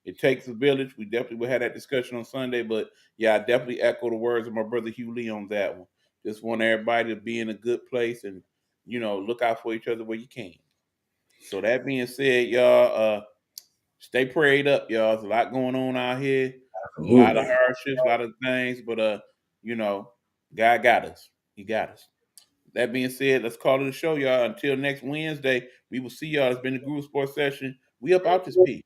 S1: it takes a village. We definitely will have that discussion on Sunday. But yeah, I definitely echo the words of my brother Hugh Lee on that one. Just want everybody to be in a good place and, look out for each other where you can. So that being said, y'all, stay prayed up, y'all. There's a lot going on out here. A lot of
S2: Absolutely.
S1: hardships, a lot of things, but God got us. He got us. That being said, let's call it a show, y'all. Until next Wednesday, we will see y'all. It's been the Groove Sports Session. We up out this piece.